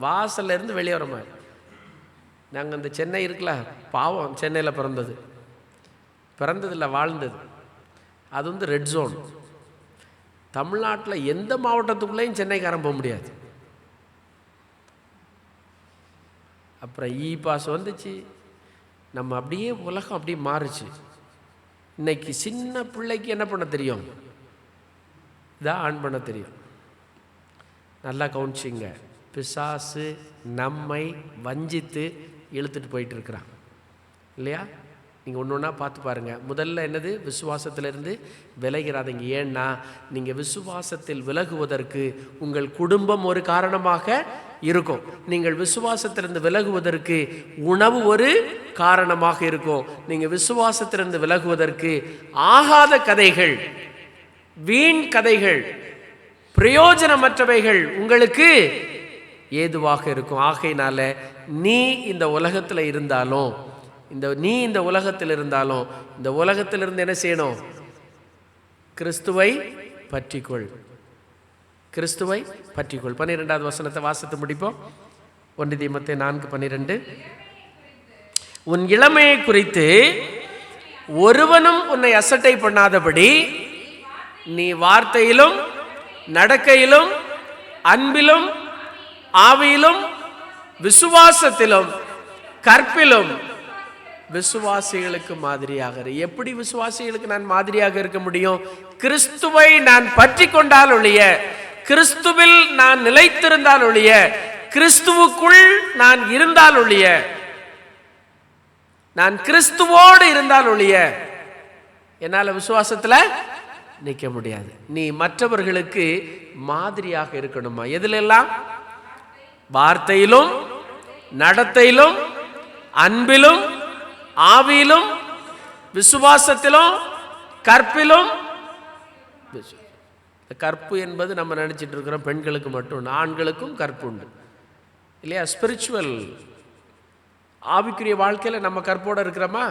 வாசல்ல இருந்து வெளியே வர மாதிரி. நாங்கள் இந்த சென்னை இருக்குல்ல, பாவம், சென்னையில் பிறந்ததில்லை, வாழ்ந்தது. அது வந்து ரெட் ஜோன். தமிழ்நாட்டில் எந்த மாவட்டத்துக்குள்ளேயும் சென்னைக்காரன் போக முடியாது. அப்புறம் பாஸ் வந்துச்சு, நம்ம அப்படியே உலகம் அப்படியே மாறுச்சு. இன்னைக்கு சின்ன பிள்ளைக்கு என்ன பண்ண தெரியும்? இதான் ஆன் பண்ண தெரியும். நல்லா கவனிச்சிங்க, பிசாசு நம்மை வஞ்சித்து இழுத்துட்டு போயிட்டு இருக்கிறான் இல்லையா? நீங்கள் ஒன்று ஒன்றா பார்த்து பாருங்கள். முதல்ல என்னது? விசுவாசத்திலிருந்து விலகிறாதீங்க. ஏன்னா நீங்கள் விசுவாசத்தில் விலகுவதற்கு உங்கள் குடும்பம் ஒரு காரணமாக இருக்கும். நீங்கள் விசுவாசத்திலிருந்து விலகுவதற்கு உணவு ஒரு காரணமாக இருக்கும். நீங்கள் விசுவாசத்திலிருந்து விலகுவதற்கு ஆகாத கதைகள், வீண் கதைகள், பிரயோஜனமற்றவைகள் உங்களுக்கு ஏதுவாக இருக்கும். ஆகையினால நீ இந்த உலகத்தில் இருந்தாலும், இந்த உலகத்தில் இருந்தாலும், இந்த உலகத்திலிருந்து என்ன செய்யணும்? கிறிஸ்துவை பற்றிக்கொள், கிறிஸ்துவை பற்றிக்கொள். 12வது வசனத்தை வாசித்து முடிப்போம். 1 தீமோத்தேயு 4:12. உன் இளமையை குறித்து ஒருவனும் உன்னை அசட்டை பண்ணாதபடி நீ வார்த்தையிலும் நடக்கையிலும் அன்பிலும் ஆவியிலும் விசுவாசத்திலும் கற்பிலும் விசுவாசிகளுக்கு மாதிரியாக. எப்படி விசுவாசிகளுக்கு நான் மாதிரியாக இருக்க முடியும்? கிறிஸ்துவை நான் பற்றி கொண்டால் ஒழிய, கிறிஸ்துவில் நான் நிலைத்திருந்தால் ஒழிய, கிறிஸ்துவுக்குள் நான் இருந்தால் ஒழிய, நான் கிறிஸ்துவோடு இருந்தால் ஒழிய என்னால் விசுவாசத்தில் நிற்க முடியாது. நீ மற்றவர்களுக்கு மாதிரியாக இருக்கணுமா? எதிலெல்லாம்? வார்த்தையிலும் நடத்தையிலும் அன்பிலும் ஆவியிலும் விசுவாசத்திலும் கற்பிலும். கற்பு என்பது நம்ம நினைச்சிட்டு இருக்கிறோம் பெண்களுக்கு மட்டும், ஆண்களுக்கும் கற்பு உண்டு இல்லையா? ஸ்பிரிச்சுவல் ஆவிக்குரிய வாழ்க்கையில் நம்ம கற்போடு இருக்கிறோமா?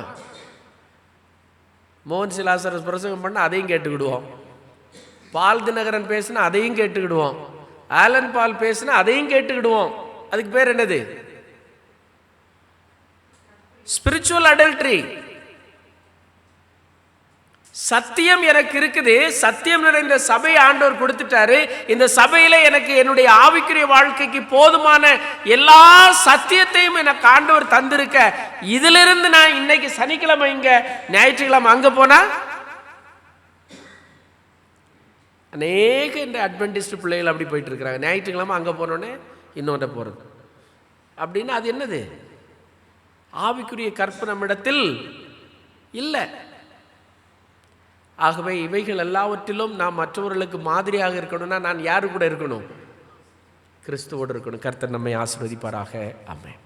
மோகன் சிலாசரஸ் பிரசங்கம் பண்ண அதையும் கேட்டுக்கிடுவோம், பால் தினகரன் பேசினா அதையும் கேட்டுக்கிடுவோம், ஆலன் பால் பேசினா அதையும் கேட்டுக்கிடுவோம். அதுக்கு பேர் என்னது? Spiritual adultery. சத்தியம் எனக்கு இருக்குது, சத்தியம் நிறைந்த சபையை ஆண்டவர் கொடுத்துட்டாரு. இந்த சபையில எனக்கு என்னுடைய ஆவிக்குரிய வாழ்க்கைக்கு போதுமான எல்லா சத்தியத்தையும் எனக்கு ஆண்டவர் தந்திருக்க, இதிலிருந்து நான் இன்னைக்கு சனிக்கிழமை இங்க, ஞாயிற்றுக்கிழமை அங்க போனா, அநேக இந்த அட்வென்டிஸ்ட் பிள்ளைகள் அப்படி போயிட்டு இருக்கிறாங்க. ஞாயிற்றுக்கிழமை அங்கே போனோடனே இன்னொன்று போகிறது அப்படின்னு. அது என்னது? ஆவிக்குரிய கற்பு நம்மிடத்தில் இல்லை. ஆகவே இவைகள் எல்லாவற்றிலும் நாம் மற்றவர்களுக்கு மாதிரியாக இருக்கணும்னா நான் யாரு கூட இருக்கணும்? கிறிஸ்துவோடு இருக்கணும். கர்த்தர் நம்மை ஆசீர்வதிப்பாராக. ஆமென்.